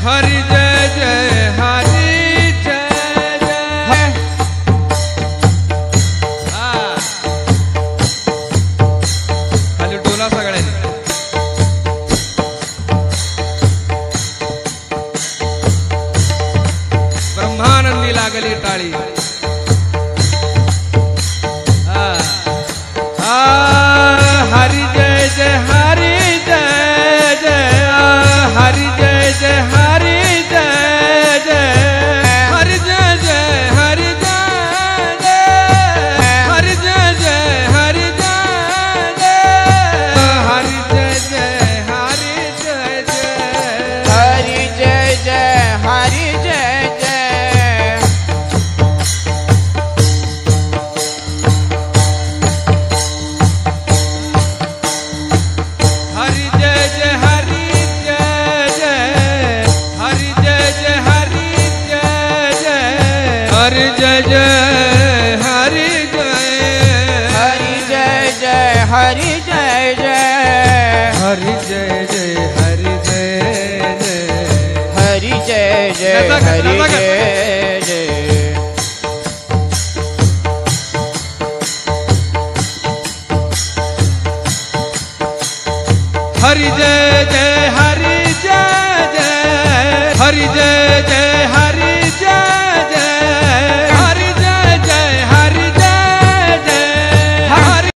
हरि जय जय हरि जय जय। खाली डोला सगळ्यांनी। ब्रह्मानंदी लागली टाळी। हरि जय जय हरि जय जय हरि जय जय हरि जय जय हरि जय जय हरि जय जय हरि जय जय हरि जय जय हरि जय जय हरि जय जय हरि जय जय हरि जय जय। हरि जय जय हरि जय जय हरि जय जय हरि जय जय हरि जय जय हरि जय हरि जय जय हरि जय जय। हरि जय जय हरि जय जय हरि जय जय हरि जय जय। हरि जय जय हरि जय जय हरि जय जय हरि जय जय हरि जय जय हरि जय जय हरि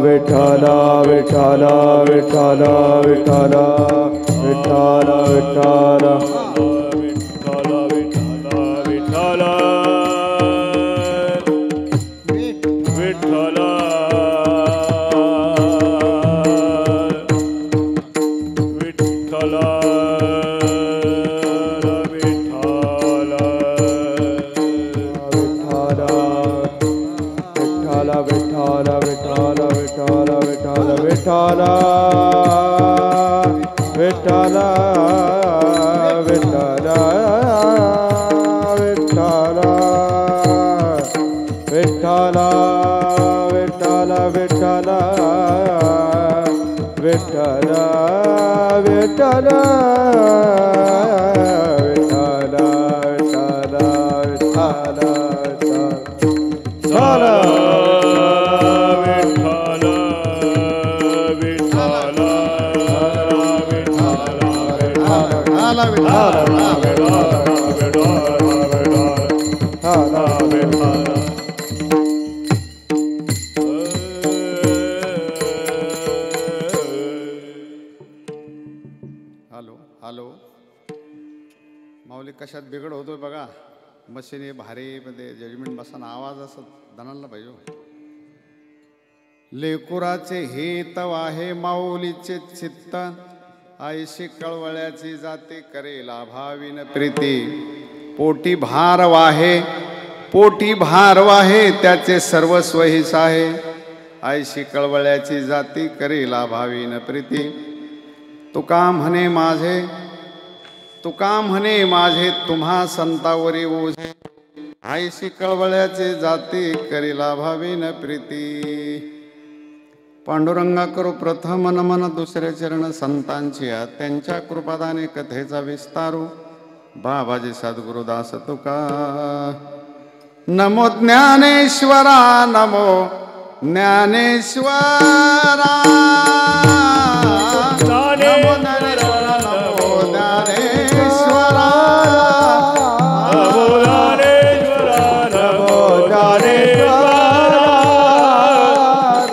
विठ्ठल विठ्ठल विठ्ठल विठ्ठल विठ्ठल विठ्ठल विठ्ठल विठ्ठल विठ्ठल विठ्ठल विठ्ठल विठ्ठल विठ्ठल विठ्ठल विठ्ठल विठ्ठल विठ्ठल हॅलो हॅलो माऊली कशात बिघड होतोय बघा. मशीन भारी मध्ये जजमेंट बसताना आवाज असं दणाला पाहिजे. लेकुराचे हित वाहे माऊलीचे चित्त आईशी कळवळ्याची जाते करेला भाविन प्रीती. पोटी भार वाहे त्याचे सर्वस्व हिस आहे. आईशी कळवळ्याची जाती करेला भाविन प्रीती. तुका म्हणे माझे तुम्हा संतावरी ओझे. आईशी कळवळ्याचे जाती करेला भाविन प्रीती. पांडुरंगा करू प्रथम नमन दुसरे चरण संतांची त्यांच्या कृपादाने कथेचा विस्तारू. बाबाजी सद्गुरुदास तुका. नमो ज्ञानेश्वरा नमो ज्ञानेश्वरा. नमो ज्ञानेश्वरा नमो ज्ञानेश्वरा. नमो ज्ञानेश्वरा नमो ज्ञानेश्वरा.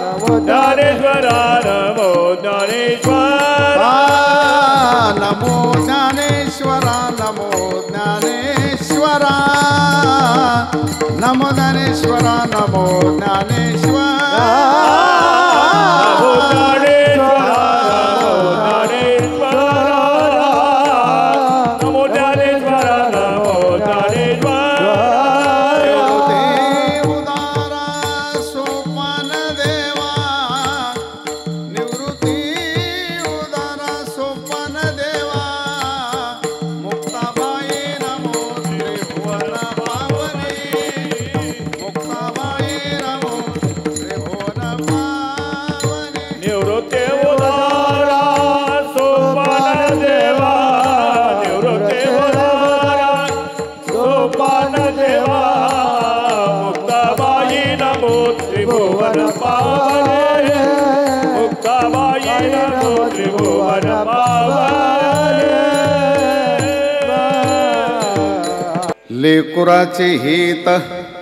नमो ज्ञानेश्वरा नमो ज्ञानेश्वरा. नमो ज्ञानेश्वरा नमो ज्ञानेश्वरा. नमो ज्ञानेश्वरा नमो ज्ञानेश्वरा. मुक्ता नमो त्रिभुवन पावन लेकुराचे हित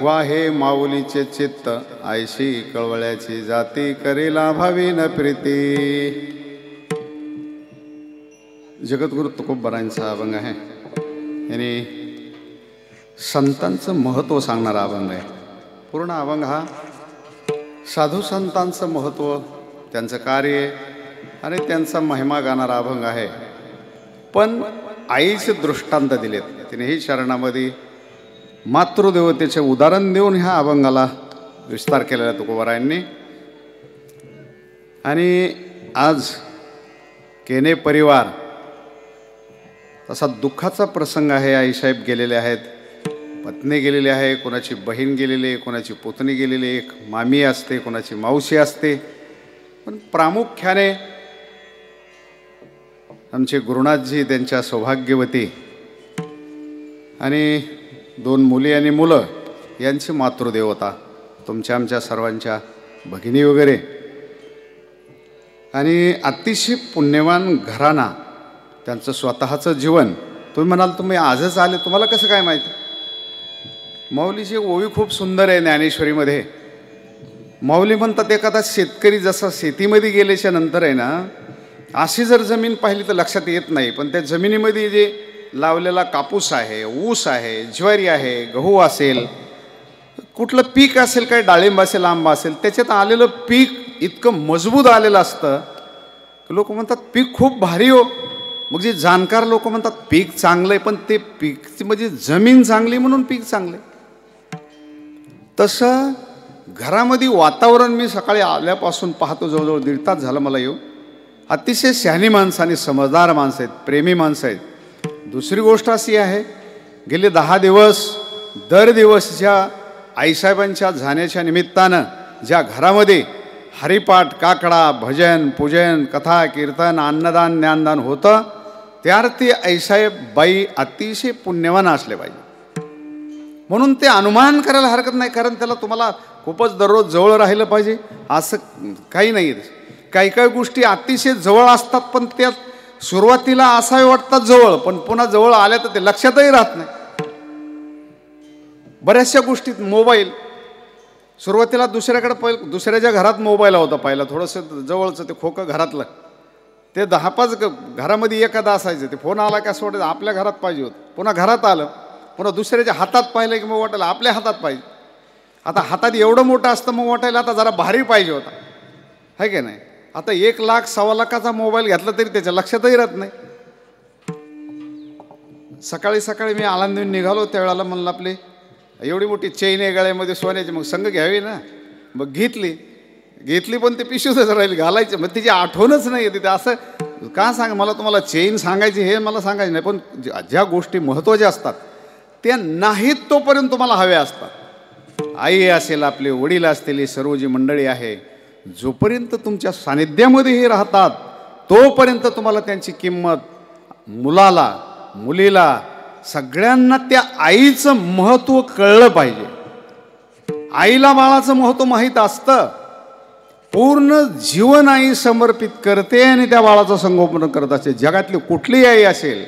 वाहे माऊलीचे चित्त आयशी कळवळ्याची जाती करेला भावी न प्रीती. जगद्गुरु तुकोबरांचा अभंग आहे आणि संतांचं महत्त्व सांगणारा अभंग आहे. पूर्ण अभंग हा साधू संतांचं महत्त्व, त्यांचं कार्य आणि त्यांचा महिमा गाणारा अभंग आहे. पण आईचे दृष्टांत दिलेत तिनेही चरणामध्ये मातृदेवतेचे उदाहरण देऊन ह्या अभंगाला विस्तार केलेला तुकोबरायांनी. आणि आज केने परिवार तसा दुःखाचा प्रसंग आहे. आईसाहेब गेलेले आहेत, पत्नी गेलेली आहे, कोणाची बहीण गेलेली आहे, कोणाची पुतणी गेलेली, एक मामी असते, कोणाची मावशी असते. पण प्रामुख्याने आमचे गुरुनाथजी त्यांच्या सौभाग्यवती आणि 2 मुली आणि मुलं यांची मातृदेवता तुमच्या आमच्या सर्वांच्या भगिनी वगैरे. आणि अतिशय पुण्यवान घराणा, त्यांचं स्वतःचं जीवन. तुम्ही म्हणाल तुम्ही आजच आले, तुम्हाला कसं काय माहिती? माऊलीची ओवी खूप सुंदर आहे ज्ञानेश्वरीमध्ये. माऊली म्हणतात एखादा शेतकरी जसा शेतीमध्ये गेल्याच्या नंतर आहे ना, अशी जर जमीन पाहिली तर लक्षात येत नाही, पण त्या जमिनीमध्ये जे लावलेला कापूस आहे, ऊस आहे, ज्वारी आहे, गहू असेल, कुठलं पीक असेल, काय डाळिंब असेल, आंबा असेल, त्याच्यात आलेलं पीक इतकं मजबूत आलेलं असतं. लोक म्हणतात पीक खूप भारी हो. मग जे जाणकार लोक म्हणतात पीक चांगलं आहे, पण ते पीक म्हणजे जमीन चांगली म्हणून पीक चांगलं आहे. तसं घरामध्ये वातावरण मी सकाळी आल्यापासून पाहतो, जवळजवळ 1.5 तास झालं मला येऊ. अतिशय शहाणी माणसं आणि समजदार माणसं आहेत, प्रेमी माणसं आहेत. दुसरी गोष्ट अशी आहे, गेले 10 दिवस दर दिवस ज्या आईसाहेबांच्या जाण्याच्या निमित्तानं ज्या घरामध्ये हरिपाठ, काकडा, भजन, पूजन, कथा, कीर्तन, अन्नदान, ज्ञानदान होतं, त्यार्थी आईसाहेब बाई अतिशय पुण्यवान असले पाहिजे. म्हणून ते अनुमान करायला हरकत नाही, कारण त्याला तुम्हाला खूपच दररोज जवळ राहिलं पाहिजे असं काही नाही. काही काही गोष्टी अतिशय जवळ असतात, पण त्या सुरुवातीला असावे वाटतात जवळ, पण पुन्हा जवळ आल्या तर ते लक्षातही राहत नाही. बऱ्याचशा गोष्टीत मोबाईल सुरुवातीला दुसऱ्याच्या घरात मोबाईल होता, पहिला थोडंसं जवळचं ते खोकं घरातलं, ते 10-5 घरामध्ये एखादा असायचं. ते फोन आला की असं वाटायचं आपल्या घरात पाहिजे होतं. पुन्हा घरात आलं, पुन्हा दुसऱ्याच्या हातात पाहिलं की मग वाटायला आपल्या हातात पाहिजे. आता हातात एवढं मोठं असतं मग वाटायला आता जरा भारी पाहिजे होता, आहे की नाही? आता 1 लाख 1.25 लाखाचा मोबाईल घेतला तरी त्याच्या लक्षातही राहत नाही. सकाळी सकाळी मी आळंदीहून निघालो, त्यावेळेला म्हणलं आपली एवढी मोठी चेन आहे गळ्यामध्ये सोन्याची, मग संग घ्यावी ना. मग घेतली पण ते पिशूच राहील घालायचं, मग तिची आठवणच नाही येते. असं का सांग, मला तुम्हाला चेन सांगायची हे मला सांगायचं नाही, पण ज्या गोष्टी महत्त्वाच्या असतात त्या नाहीत तोपर्यंत तुम्हाला हव्या असतात. आई असेल, आपले वडील असतील, सर्व जी मंडळी आहे, जोपर्यंत तुमच्या सानिध्यामध्ये हे राहतात तोपर्यंत तुम्हाला त्यांची किंमत, मुलाला मुलीला सगळ्यांना त्या आईचं महत्त्व कळलं पाहिजे. आईला बाळाचं महत्त्व माहीत असतं. पूर्ण जीवन आई समर्पित करते आणि त्या बाळाचं संगोपन करत असते. जगातली कुठलीही आई असेल,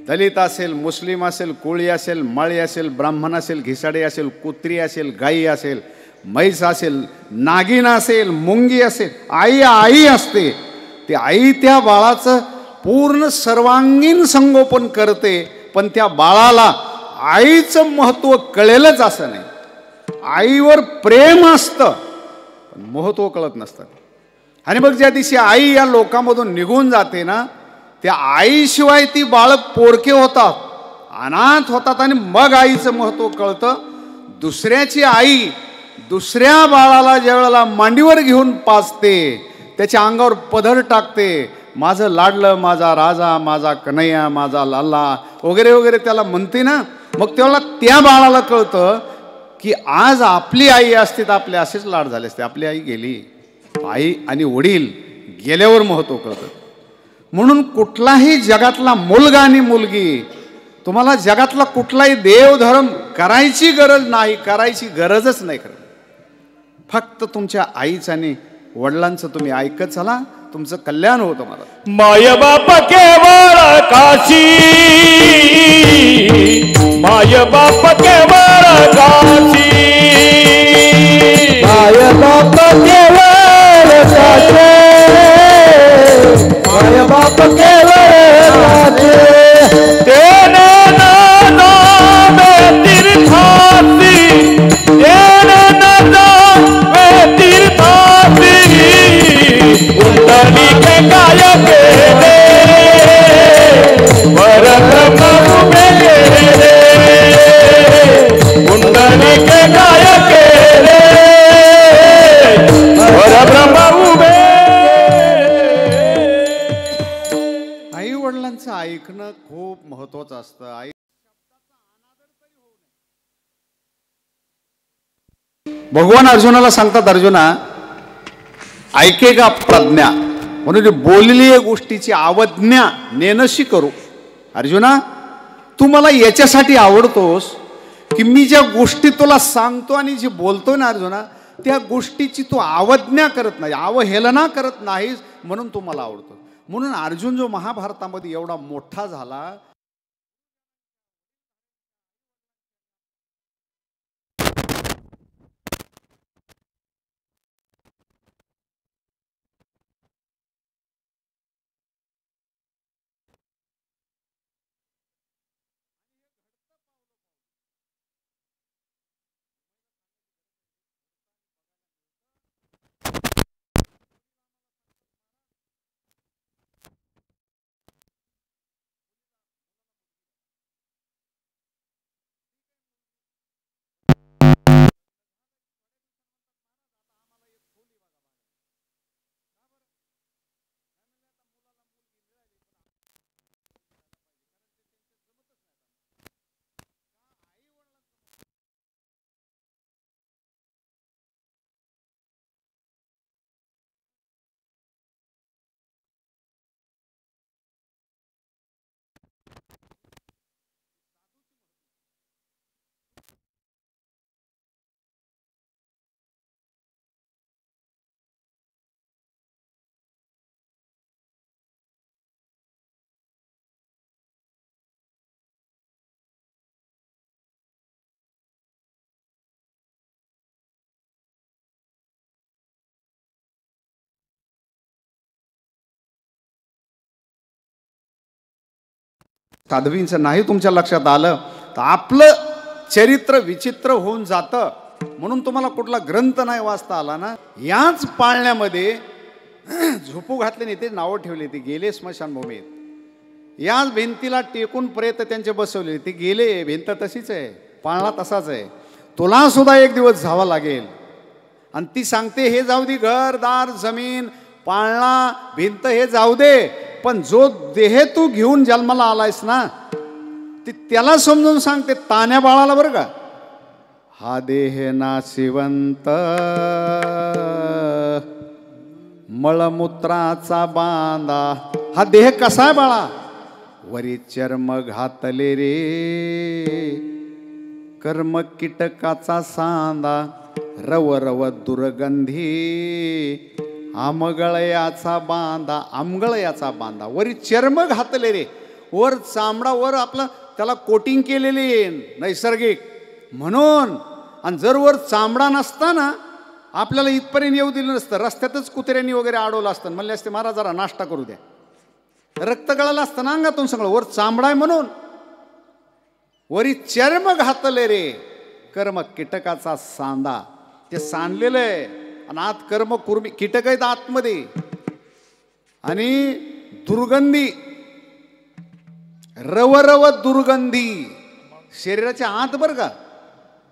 दलित असेल, मुस्लिम असेल, कोळी असेल, माळी असेल, ब्राह्मण असेल, घिसाडे असेल, कुत्री असेल, गाई असेल, म्हैस असेल, नागिन असेल, मुंगी असेल, आई आई असते. ती आई त्या बाळाचं पूर्ण सर्वांगीण संगोपन करते, पण त्या बाळाला आईचं महत्त्व कळेलच असं नाही. आईवर प्रेम असतं पण महत्त्व कळत नसतं. आणि मग ज्या दिवशी आई या लोकांमधून निघून जाते ना, त्या आईशिवाय ती बाळ पोरके होतात, अनाथ होतात. आणि मग आईचं महत्त्व कळतं. दुसऱ्याची आई दुसऱ्या बाळाला ज्या वेळेला मांडीवर घेऊन पाजते, त्याच्या अंगावर पदर टाकते, माझं लाडलं, माझा राजा, माझा कन्हैया, माझा लाला वगैरे वगैरे त्याला म्हणते ना, मग त्यावेळेला त्या बाळाला कळतं की आज आपली आई असते तर आपले असेच लाड झाले असते. आपली आई गेली. आई आणि वडील गेल्यावर महत्त्व कळतं. म्हणून कुठलाही जगातला मुलगा आणि मुलगी, तुम्हाला जगातला कुठलाही देवधर्म करायची गरज नाही, करायची गरजच नाही. खरं फक्त तुमच्या आईचं आणि वडिलांचं तुम्ही ऐकत चला, तुमचं कल्याण होतं मला. माय बाप केवळ काशी, माय बाप केवळ काशी, माय बाप केवळ काशी, माय बाप केवळ काशी. तेने नामे तीर्थासी, तेने नामे तीर्थासी, कुंडली के काय केले, परब्रह्म उभे केले, कुंडली के काय केले, परब्रह्म उभे. आई वडिलांचं ऐकणं खूप महत्वाचं असतं. आई भगवान अर्जुनाला सांगतात, अर्जुना ऐके का प्रज्ञा, म्हणून बोललेल्या गोष्टीची अवज्ञा नेनशी करू. अर्जुना तू मला याच्यासाठी आवडतोस की मी ज्या गोष्टी तुला सांगतो आणि जे बोलतोय ना अर्जुना, त्या गोष्टीची तू अवज्ञा करत नाही, अवहेलना करत नाहीस, म्हणून तू मला आवडतो. म्हणून अर्जुन जो महाभारतामध्ये एवढा मोठा झाला, साध्वींचं नाही तुमच्या लक्षात आलं तर आपलं चरित्र विचित्र होऊन जातं. म्हणून तुम्हाला कुठला ग्रंथ नाही वाचता आला ना. याच पाळण्यामध्ये झोपू घातले नाही, ते नावं ठेवले, ते गेले स्मशानभूमीत. याच भिंतीला टेकून प्रेत त्यांचे बसवले, ते गेले. भिंत तशीच आहे, पाळणा तसाच आहे. तुला सुद्धा एक दिवस जावं लागेल. आणि ती सांगते हे जाऊ दे, घरदार जमीन पाळणा भिंत हे जाऊ दे, पण जो देह तू घेऊन जन्माला आलायस ना, ती त्याला समजून सांगते, तान्या बाळाला बरं का, हा देह नाशिवंत मळमूत्राचा बांधा. हा देह कसा आहे बाळा, वरी चर्म घातले रे कर्म कीटकाचा सांदा, रव रव दुर्गंधी आमगळयाचा बांधा. आमगळयाचा बांधा, वरी चर्म घातले रे, वर चामडा, वर आपलं त्याला कोटिंग केलेली नैसर्गिक म्हणून. आणि जर वर चामडा नसता ना, आपल्याला इथपर्यंत येऊ दिलं नसतं. रस्त्यातच कुत्र्यांनी वगैरे अडवलं असतं, म्हणले असते महाराज जरा नाश्ता करू द्या, रक्त गळालं असतं ना अंगातून सगळं. वर चामडा आहे म्हणून. वरी चर्म घातले रे कर्म कीटकाचा सांदा, ते सांडलेलं आहे. आणि आत कर्म कुर्मी कीटक आहेत आतमध्ये. आणि दुर्गंधी, रवरव दुर्गंधी शरीराच्या आत बरं का.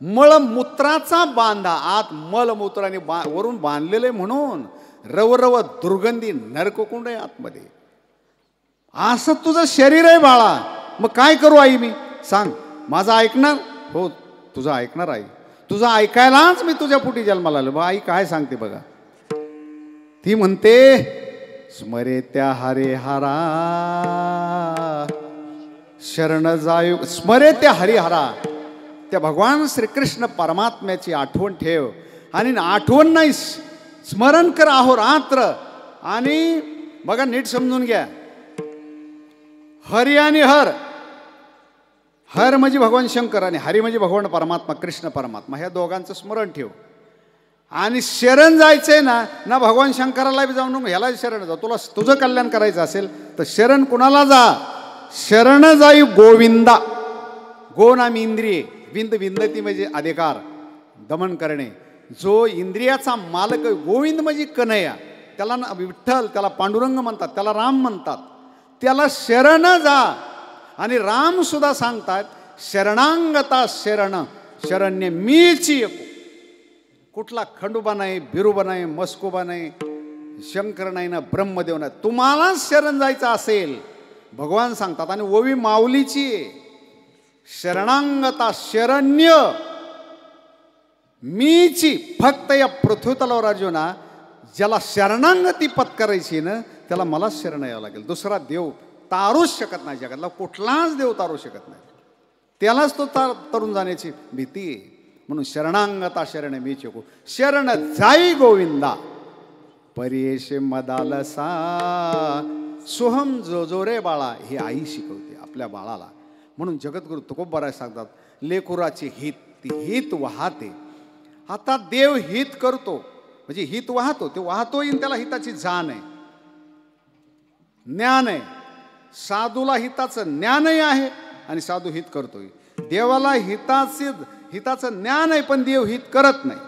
मळमूत्राचा बांधा, आत मलमूत्राने वरून बांधलेलं आहे म्हणून रवरव दुर्गंधी, नरककुंड आहे आतमध्ये. असं तुझं शरीर आहे बाळा. मग काय करू आई मी, सांग. माझं ऐकणार? हो तुझं ऐकणार आई. तुझं ऐकायलाच मी तुझ्या पोटी जन्माला आलो. आई काय सांगते बघा. ती म्हणते स्मरे त्या हरे हरा शरण जाय. स्मरे त्या हरिहरा, त्या भगवान श्रीकृष्ण परमात्म्याची आठवण ठेव. आणि आठवण नाही, स्मरण कर अहोरात्र. आणि बघा नीट समजून घ्या, हरी आणि हर, हर म्हणजे भगवान शंकर आणि हरी म्हणजे भगवान परमात्मा कृष्ण परमात्मा, ह्या दोघांचं स्मरण ठेव. आणि शरण जायचंय ना भगवान शंकराला बी जाऊन ह्याला शरण जा. तुला तुझं कल्याण करायचं असेल तर शरण कुणाला जा? शरण जाई गोविंदा. गो नामी इंद्रिये, विंद विंदती म्हणजे अधिकार, दमन करणे. जो इंद्रियाचा मालक गोविंद म्हणजे कन्हैया, त्याला ना विठ्ठल, त्याला पांडुरंग म्हणतात, त्याला राम म्हणतात. त्याला शरण जा. आणि राम सुद्धा सांगतात शरणांगता शरण शरण्य मीची एको. कुठला खंडोबा नाही, बिरोबा नाही, मस्कोबा नाही, शंकर नाही ना, ब्रह्मदेव नाही. तुम्हालाच शरण जायचं असेल भगवान सांगतात. आणि ओवी माऊलीची शरणांगता शरण्य मीची. फक्त या पृथ्वीतलावर अर्जुना ज्याला शरणांगती पत्करायची ना त्याला मलाच शरण यावं लागेल. दुसरा देव तारूच शकत नाही, जगातला कुठलाच देव तारू शकत नाही. त्यालाच तो तरुण जाण्याची भीती आहे. म्हणून शरणांगता शरण मी चको, शरण जाई गोविंदा परेश मदालसा. सोहम जो जो रे बाळा, हे आई शिकवते आपल्या बाळाला. म्हणून जगद्गुरु तुकोबराय सांगतात लेकुराचे हित, ती हित वाहते. आता देव हित करतो म्हणजे हित वाहतो, ते वाहतोय, त्याला हिताची जाण आहे, ज्ञान आहे. साधूला हिताचं ज्ञानही आहे आणि साधू हित करतोय. देवाला हिताचं ज्ञान आहे पण देव हित करत नाही,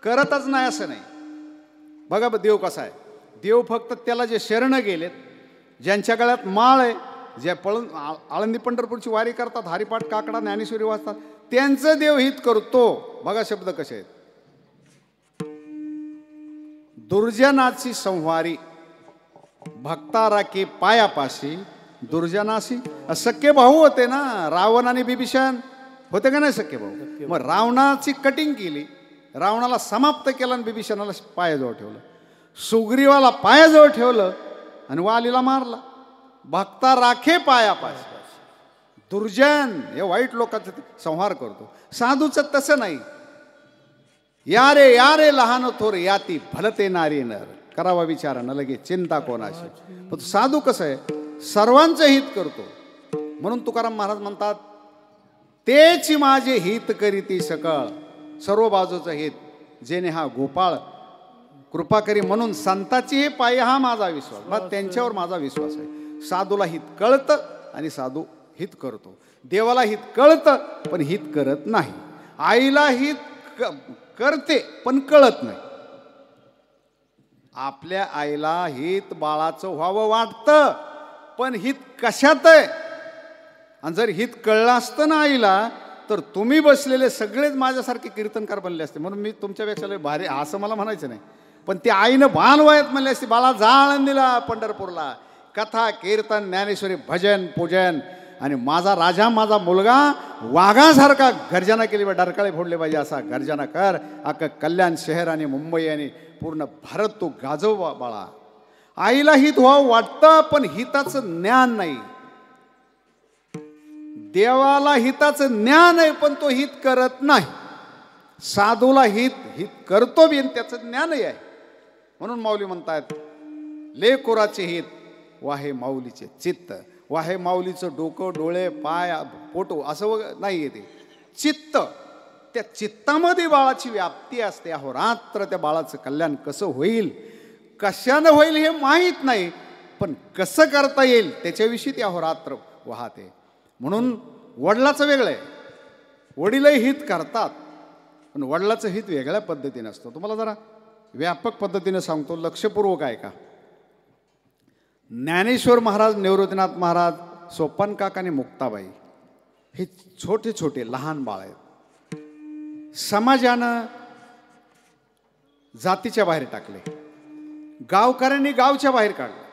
करतच नाही असं नाही. बघा देव कसा आहे. देव फक्त त्याला जे शरण गेलेत, ज्यांच्या गळ्यात माळ आहे, जे पळून आळंदी पंढरपूरची वारी करतात, हरिपाठ काकडा ज्ञानेश्वरी वाचतात, त्यांचं देव हित करतो. बघा शब्द कसे आहेत. दुर्जनाची संहारी भक्ता राखे पायापाशी. दुर्जनाशी सख्खे भाऊ होते ना, रावण आणि बिभीषण होते का नाही सख्खे भाऊ. मग रावणाची कटिंग केली, रावणाला समाप्त केलं आणि बिभीषणाला पायाजवळ ठेवलं. सुग्रीवाला पायाजवळ ठेवलं आणि वालीला मारला. भक्ता राखे पायापाशी. दुर्जन हे वाईट लोकांचा संहार करतो. साधूचं तसं नाही. या रे लहान थोर याती भलते नारी नर, करावा विचार न लगे चिंता कोणाशी. पण साधू कसं आहे, सर्वांचं हित करतो. म्हणून तुकाराम महाराज म्हणतात तेची माझे हित करीती सकळ. सर्व बाजूचं हित जेणे हा गोपाळ कृपा करी. म्हणून संताची हे पायी हा माझा विश्वास, मग त्यांच्यावर माझा विश्वास आहे. साधूला हित कळतं आणि साधू हित करतो. देवाला हित कळतं पण हित करत नाही. आईला हित करते पण कळत नाही. आपल्या आईला हित बाळाचं व्हावं वाटतं पण हित कशात आहे. आणि जर हित कळलं असतं ना आईला तर तुम्ही बसलेले सगळेच माझ्यासारखे कीर्तनकार बनले असते. म्हणून मी तुमच्यापेक्षा लय भारी असं मला म्हणायचं नाही, पण ते आईनं भान वयात म्हणले असते बाळा जा आळंदीला पंढरपूरला, कथा कीर्तन ज्ञानेश्वरी भजन पूजन. आणि माझा राजा माझा मुलगा वाघासारखा गर्जना केली पाहिजे, डरकाळे फोडले पाहिजे असा गर्जना कर. अख्खं कल्याण शहर आणि मुंबई आणि पूर्ण भारत तू गाजव बाळा. आईला हित व्हावं वाटतं पण हिताचं ज्ञान नाही. देवाला हिताचं ज्ञान आहे पण तो हित करत नाही. साधूला हित करतो बी आणि त्याचं ज्ञानही आहे. म्हणून माऊली म्हणतात लेकुराचे हित वाहे माऊलीचे चित्त. वाहे माऊलीचं डोकं डोळे पाय पोटो असं नाही येते, चित्त. त्या चित्तामध्ये बाळाची व्याप्ती असते. अहोरात्र त्या बाळाचं कल्याण कसं होईल, कशानं होईल हे माहीत नाही, पण कसं करता येईल त्याच्याविषयी ते अहोरात्र वाहते. म्हणून वडिलाचं वेगळं आहे. वडीलही हित करतात पण वडिलाचं हित वेगळ्या पद्धतीने असतं. तुम्हाला जरा व्यापक पद्धतीने सांगतो, लक्षपूर्वक ऐका. ज्ञानेश्वर महाराज, निवृत्तीनाथ महाराज, सोपान काका आणि मुक्ताबाई हे छोटे छोटे लहान बाळ आहेत. समाजानं जातीच्या बाहेर टाकले, गावकऱ्यांनी गावच्या बाहेर काढले.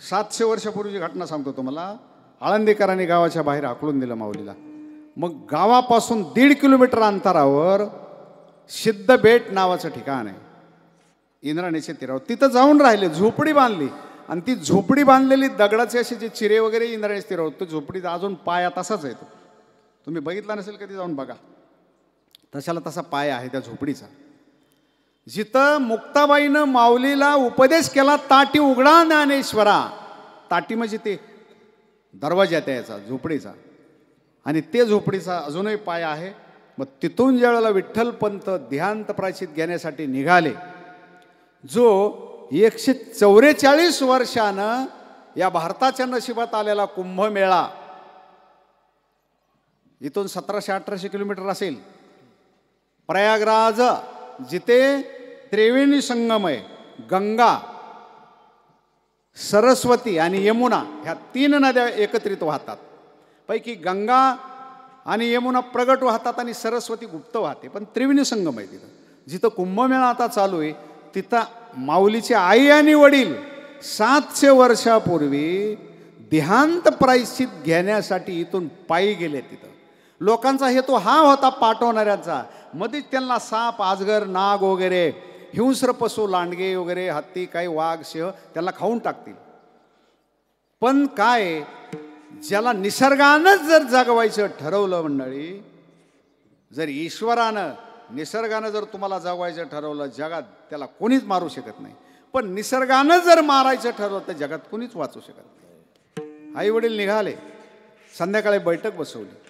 700 वर्षापूर्वीची घटना सांगतो तुम्हाला. आळंदीकरांनी गावाच्या बाहेर हाकलून दिलं माऊलीला. मग गावापासून 1.5 किलोमीटर अंतरावर सिद्धबेट नावाचं ठिकाण आहे, इंद्रायणीच्या तीरावर. तिथं जाऊन राहिले, झोपडी बांधली आणि ती झोपडी बांधलेली दगडाचे असे जे चिरे वगैरे इंद्रायणीच्या तीरावर, तो झोपडीचा अजून पाया तसाच आहे. तो तुम्ही बघितला नसेल कधी, जाऊन बघा. तशाला तसा पाय आहे त्या झोपडीचा. जिथं मुक्ताबाईनं माऊलीला उपदेश केला, ताटी उघडा ज्ञानेश्वरा. ताटी म्हणजे ते दरवाजा त्याचा झोपडीचा, आणि ते झोपडीचा अजूनही पाय आहे. मग तिथून ज्यावेळेला विठ्ठलपंत ध्यान प्रायश्चित घेण्यासाठी निघाले, जो 144 वर्षानं या भारताच्या नशिबात आलेला कुंभमेळा, इथून 1700-1800 किलोमीटर असेल. प्रयागराज जिथे त्रिवेणी संगम आहे, गंगा, सरस्वती आणि यमुना ह्या 3 नद्या एकत्रित वाहतात. पैकी गंगा आणि यमुना प्रगट वाहतात आणि सरस्वती गुप्त वाहते, पण त्रिवेणी संगम आहे तिथं. जिथं कुंभमेळा आता चालू आहे तिथं माऊलीचे आई आणि वडील 700 वर्षापूर्वी देहांत प्रायश्चित घेण्यासाठी इथून पायी गेले. तिथं लोकांचा हेतू हा होता पाठवणाऱ्यांचा. मध्येच त्यांना साप, आजगर, नाग वगैरे हिंस्र पशु, लांडगे वगैरे, हत्ती, काही वाघ, सिंह त्यांना खाऊन टाकतील. पण काय, ज्याला निसर्गानंच जर जगवायचं ठरवलं मंडळी, जर ईश्वरानं निसर्गानं जर तुम्हाला जगवायचं ठरवलं, जगात त्याला कोणीच मारू शकत नाही. पण निसर्गानं जर मारायचं ठरवलं तर जगात कोणीच वाचू शकत नाही. आई वडील निघाले, संध्याकाळी बैठक बसवली.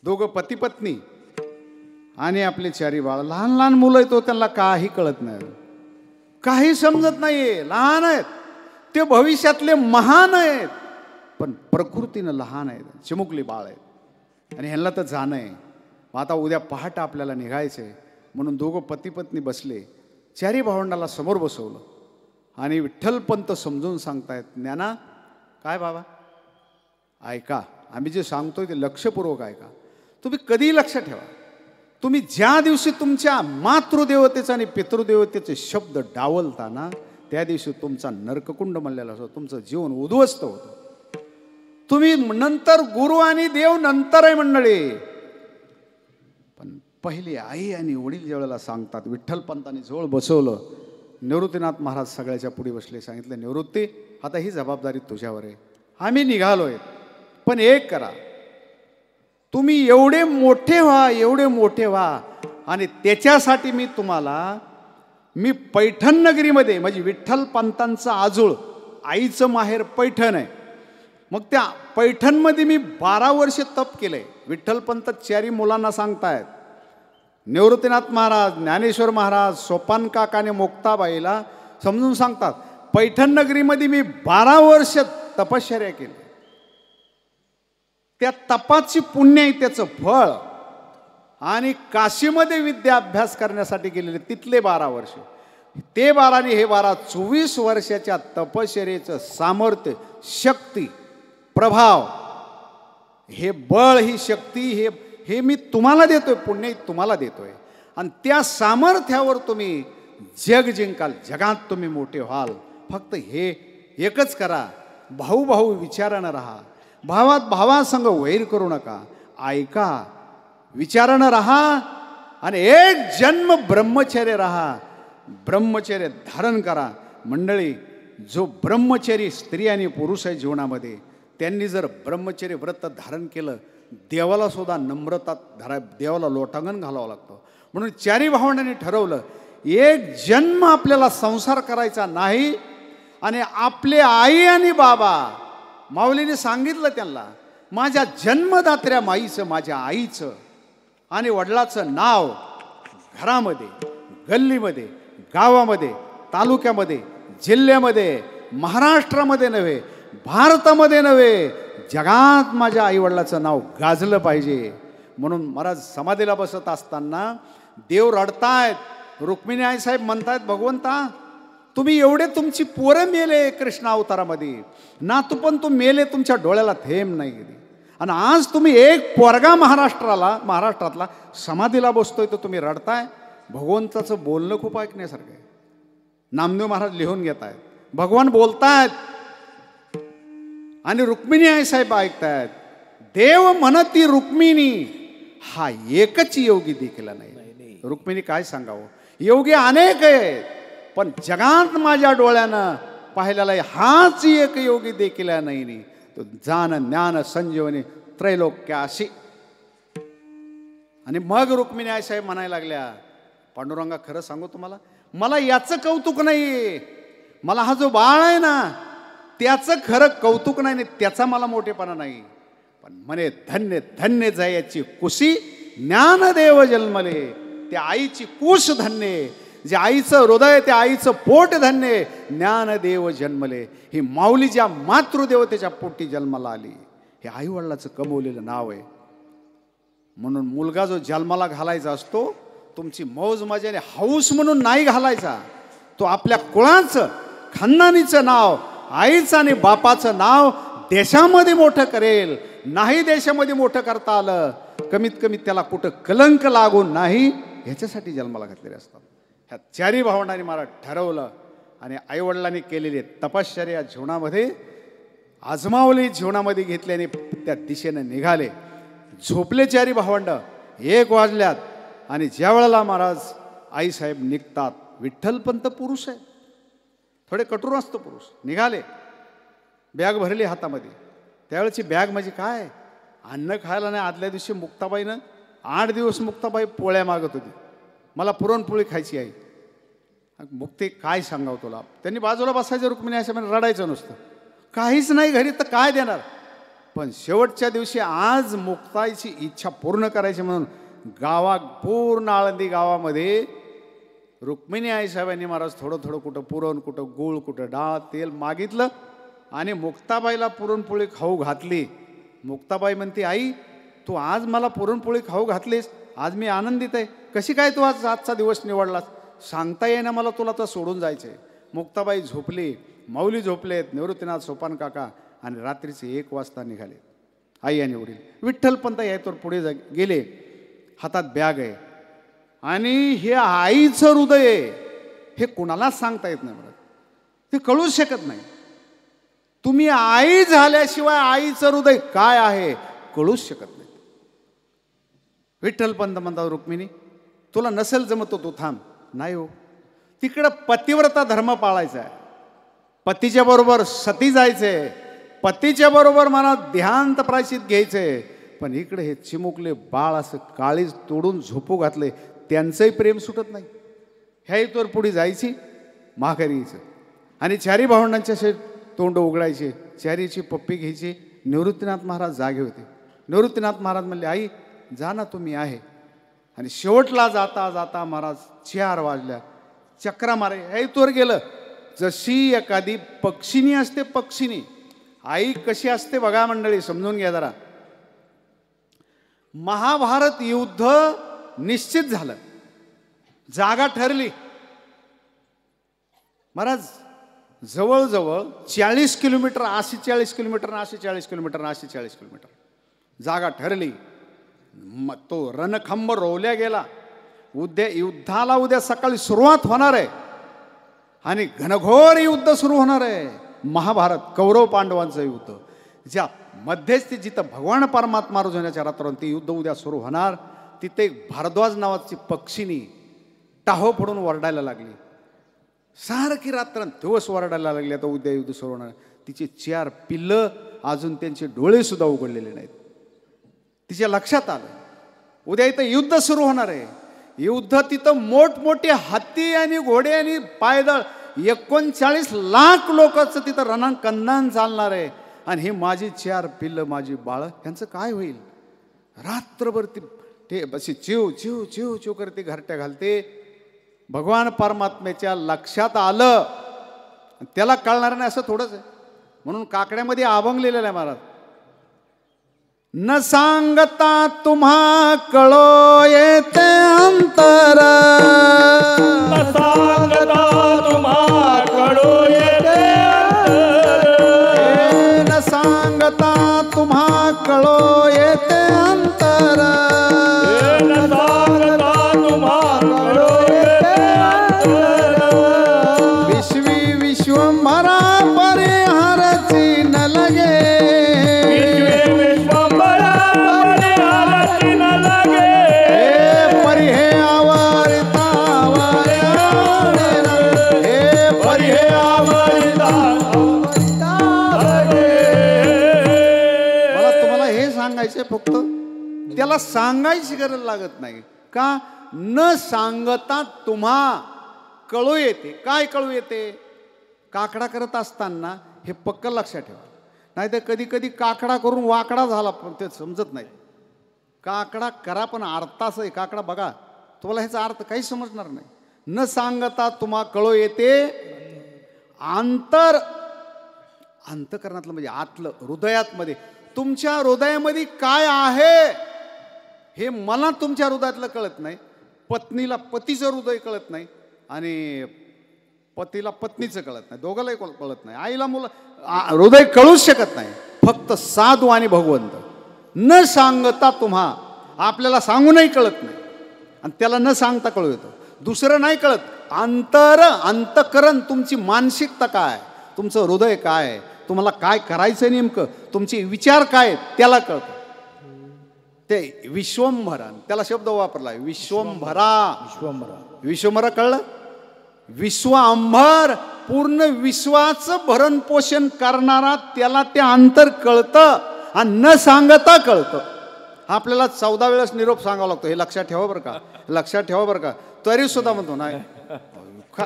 दोघं पती पत्नी आणि आपले 4 बाळ. लहान लहान मुलं आहेत, त्यांना काही कळत नाही, काही समजत नाहीये. लहान आहेत ते, भविष्यातले महान आहेत, पण प्रकृतीनं लहान आहेत, चिमुकली बाळ आहेत, आणि ह्यांना तर जाणं आहे. आता उद्या पहाटे आपल्याला निघायचं आहे. म्हणून दोघं पती पत्नी बसले, 4 भावंडाला समोर बसवलं आणि विठ्ठलपंत समजून सांगतायत. ज्ञाना, काय बाबा, ऐका, आम्ही जे सांगतोय ते लक्षपूर्वक ऐका. तुम्ही कधीही लक्ष ठेवा, तुम्ही ज्या दिवशी तुमच्या मातृदेवतेचा आणि पितृदेवतेचे शब्द डावलता ना, त्या दिवशी तुमचा नरककुंड म्हणलेला असतो, तुमचं जीवन उद्ध्वस्त होतं. तुम्ही नंतर गुरु आणि देव नंतर आहे मंडळी, पण पहिली आई आणि वडील ज्यावेळेला सांगतात. विठ्ठलपंतांनी जवळ बसवलं. निवृत्तीनाथ महाराज सगळ्याच्या पुढे बसले. सांगितलं, निवृत्ती, आता ही जबाबदारी तुझ्यावर आहे. आम्ही निघालोय, पण एक करा, तुम्ही एवढे मोठे व्हा, एवढे मोठे व्हा, आणि त्याच्यासाठी मी पैठण नगरीमध्ये, म्हणजे विठ्ठलपंतांचं आजोळ, आईचं माहेर पैठण आहे. मग त्या पैठणमध्ये मी 12 वर्ष तप केलंय. विठ्ठलपंत 4 मुलांना सांगतायत. निवृत्तीनाथ महाराज, ज्ञानेश्वर महाराज, सोपान काका आणि मुक्ताबाईला समजून सांगतात. पैठण नगरीमध्ये मी 12 वर्ष तपश्चर्या केली. त्या तपाची पुण्य आहे, त्याचं फळ. आणि काशीमध्ये विद्या अभ्यास करण्यासाठी गेलेले तिथले 12 वर्ष, ते 12 आणि हे 12, 24 वर्षाच्या तपश्चर्येचं सामर्थ्य, शक्ती, प्रभाव, हे बळ, ही शक्ती, हे मी तुम्हाला देतोय, पुण्य तुम्हाला देतोय. आणि त्या सामर्थ्यावर तुम्ही जग जिंकाल, जगात तुम्ही मोठे व्हाल. फक्त हे एकच करा, भाऊ भाऊ विचारानं राहा, भावात भावासंग वैर करू नका, ऐका, विचारानं राहा, आणि एक जन्म ब्रह्मचर्य राहा, ब्रह्मचर्य धारण करा. मंडळी, जो ब्रह्मचर्य स्त्री आणि पुरुष आहे जीवनामध्ये, त्यांनी जर ब्रह्मचर्य व्रत धारण केलं, देवाला सुद्धा नम्रता धरा, देवाला लोटांगण घालावं लागतं. म्हणून 4 भावंडांनी ठरवलं, एक जन्म आपल्याला संसार करायचा नाही. आणि आपले आई आणि बाबा, माऊलीने सांगितलं त्यांना, माझ्या जन्मदात्र्या माईचं, माझ्या आईचं आणि वडिलाचं नाव घरामध्ये, गल्लीमध्ये, गावामध्ये, तालुक्यामध्ये, जिल्ह्यामध्ये, महाराष्ट्रामध्ये नव्हे, भारतामध्ये नव्हे, जगात माझ्या आईवडिलाचं नाव गाजलं पाहिजे. म्हणून महाराज समाधीला बसत असताना देव रडतायत. रुक्मिणी आईसाहेब म्हणतायत, भगवंता, तुम्ही एवढे तुमची पोरं मेले कृष्ण अवतारामध्ये, नातू पण तू मेले, तुमच्या डोळ्याला थेंब नाही गेली, आणि आज तुम्ही एक पोरगा महाराष्ट्रातला समाधीला बसतोय, तर तुम्ही रडताय. भगवंताचं बोलणं खूप ऐकण्यासारखं आहे. नामदेव महाराज लिहून घेत आहेत, भगवान बोलतायत आणि रुक्मिणी आईसाहेब ऐकतायत. देव म्हणती रुक्मिणी, हा एकच योगी देखील नाही. रुक्मिणी काय सांगावं, योगी अनेक आहेत, पण जगात माझ्या डोळ्यानं पाहिलेला हाच एक योगी देखील नाही. तो जान ज्ञान संजीवनी त्रैलोक्याशी. आणि मग रुक्मिणी आईसाहेब म्हणायला लागल्या, पांडुरंगा खरं सांगू तुम्हाला, मला याचं कौतुक नाही, मला हा जो बाळ आहे ना त्याचं खरं कौतुक नाही, त्याचा मला मोठेपणा नाही. पण म्हणे धन्य धन्य जयाची कुशी ज्ञानदेव जन्मले. त्या आईची कुश धन्य, जे आईचं हृदय, त्या आईचं पोट धन्य, ज्ञानदेव जन्मले. ही माऊली ज्या मातृदेवतेच्या पोटी जन्माला आली, हे आईवडिलाचं कमवलेलं नाव आहे. म्हणून मुलगा जो जन्माला घालायचा असतो, तुमची मौज मजाने हौस म्हणून नाही घालायचा. तो आपल्या कुळाचं खानदानीचं नाव, आईचं आणि बापाचं नाव देशामध्ये मोठं करेल. नाही देशामध्ये मोठं करता आलं, कमीत कमी त्याला कुठं कलंक लागून नाही, ह्याच्यासाठी जन्माला घातलेले असतात. ह्या चारी भावंडांनी मला ठरवलं आणि आईवडिलांनी केलेली तपश्चर्या जीवनामध्ये आजमावली, जीवनामध्ये घेतल्याने त्या दिशेनं निघाले. झोपले चारी भावंड, 1 वाजल्यात आणि ज्या वेळेला महाराज आईसाहेब निघतात, विठ्ठलपंत पुरुष आहे, थोडे कठोर असतो पुरुष, निघाले, बॅग भरली हातामध्ये. त्यावेळेची बॅग म्हणजे काय, अन्न खायला नाही. आदल्या दिवशी मुक्ताबाईनं 8 दिवस मुक्ताबाई पोळ्या मागत होती, मला पुरणपोळी खायची आहे. मुक्ती काय सांगावं तुला, त्यांनी बाजूला बसायचं, रुक्मिणी अशा म्हणजे रडायचं नुसतं, काहीच नाही घरी तर काय देणार. पण शेवटच्या दिवशी आज मुक्ताईची इच्छा पूर्ण करायची म्हणून पूर्ण आळंदी गावामध्ये रुक्मिणी आईसाहेबांनी महाराज थोडं थोडं, कुठं पुरण, कुठं गूळ, कुठं डाळ, तेल मागितलं आणि मुक्ताबाईला पुरणपोळी खाऊ घातली. मुक्ताबाई म्हणते, आई तू आज मला पुरणपोळी खाऊ घातलीस, आज मी आनंदित आहे. कशी काय तू आजचा दिवस निवडलास, सांगता येईना मला, तुला तर सोडून जायचं आहे. मुक्ताबाई झोपली, माऊली झोपलेत, निवृत्तीनाथ सोपान काका, आणि रात्रीचे 1 वाजता निघाले आई आणि वडील. विठ्ठलपंत यायतोवर पुढे गेले, हातात बॅग आहे आणि हे आईचं हृदय आहे, हे कुणालाच सांगता येत नाही, मला ते कळूच शकत नाही. तुम्ही आई झाल्याशिवाय आईचं हृदय काय आहे कळूच शकत नाही. विठ्ठलपंत म्हणतात, रुक्मिणी तुला नसेल जमत तू थांब. नाही हो, तिकडं पतिव्रता धर्म पाळायचा आहे, पतीच्या बरोबर सती जायचंय, पतीच्या बरोबर मला देहांत प्रायश्चित घ्यायचंय. पण इकडे हे चिमुकले बाळ असं काळीज तोडून झोपू घातले, त्यांचंही प्रेम सुटत नाही. ह्या इथवर पुढे जायची, माघारी यायचं आणि चारी भावंडांच्या असे तोंड उघडायचे, चारीची पप्पी घ्यायची. निवृत्तीनाथ महाराज जागे होते. निवृत्तीनाथ महाराज म्हणले, आई जा ना तुम्ही आहे. आणि शेवटला जाता जाता महाराज 4 वाजल्या, चक्रा मारे ह्या इथवर गेलं. जशी एखादी पक्षिणी असते, पक्षिणी आई कशी असते बघा मंडळी, समजून घ्या जरा. महाभारत युद्ध निश्चित झालं, जागा ठरली. महाराज जवळजवळ 40 किलोमीटर, 40 किलोमीटर, 40 किलोमीटर, 40 किलोमीटर जागा ठरली. तो रणखंब रोवल्या गेला. युद्धाला उद्या सकाळी सुरुवात होणार आहे आणि घनघोर युद्ध सुरू होणार आहे. महाभारत कौरव पांडवांचं युद्ध, ज्या मध्यस्थी जिथं भगवान परमात्मा होण्याच्या रात्रावर ते युद्ध उद्या सुरू होणार. तिथे एक भारद्वाज नावाची पक्षिणी टाहो पडून वरडायला लागली, सारखी रात्र दिवस वरडायला लागली. आता उद्या युद्ध सुरू होणार. तिचे 4 पिल्लं, अजून त्यांचे डोळे सुद्धा उघडलेले नाहीत. तिच्या लक्षात आलं उद्या इथं युद्ध सुरू होणार आहे. युद्ध तिथं मोठमोठे हत्ती आणि घोडे आणि पायदळ 39 लाख लोकांचं तिथं रणकंदन चालणार आहे. आणि हे माझी 4 पिल्लं, माझी बाळं, यांचं काय होईल. रात्रभर ते अशी चिव चिव चिव चिव करते, घरट्या घालते. भगवान परमात्म्याच्या लक्षात आलं, त्याला कळणार नाही असं थोडंच आहे. म्हणून काकड्यामध्ये अभंगलेलं आहे महाराज, न सांगता तुम्हा कळो येते अंतर, न सांगता तुम्हा कळो येते अंतर, न सांगता तुम्हा कळो येते अंतर, न सांगता तुम्हा कळो येते अंतर. विश्वी विश्वंभरा परिहारची न लगे, फक्त त्याला सांगायची गरज लागत नाही. का न सांगता तुम्हा कळू येते. काय कळू येते? काकडा करत असताना हे पक्क लक्षात ठेवा. नाही तर कधी कधी काकडा करून वाकडा झाला पण ते समजत नाही. काकडा करा पण अर्थाचं आहे. काकडा बघा, तुम्हाला ह्याचा अर्थ काही समजणार नाही. न सांगता तुम्हा कळू येते अंतकरणातलं म्हणजे आतलं, हृदयातमध्ये. तुमच्या हृदयामध्ये काय आहे हे मला तुमच्या हृदयातलं कळत नाही. पत्नीला पतीचं हृदय कळत नाही आणि पतीला पत्नीचं कळत नाही. दोघांनाही कळत नाही. आईला मुलं हृदय कळूच शकत नाही. फक्त साधू आणि भगवंत. न सांगता तुम्हा, आपल्याला सांगूनही कळत नाही आणि त्याला न सांगता कळू येतं. दुसरं नाही कळत. अंतकरण, तुमची मानसिकता काय, तुमचं हृदय काय, तुम्हाला काय करायचं नेमकं, तुमचे विचार काय त्याला कळतं. ते विश्वंभरा, त्याला शब्द वापरला विश्वंभरा. विश्वंभरा कळलं? विश्वांभर, पूर्ण विश्वाचं भरण पोषण करणारा, त्याला ते अंतर कळतं आणि न सांगता कळतं. आपल्याला 14 वेळेस निरोप सांगावा लागतो. हे लक्षात ठेवा बरं का, लक्षात ठेवा बरं का. तरी सुद्धा म्हणतो नाही,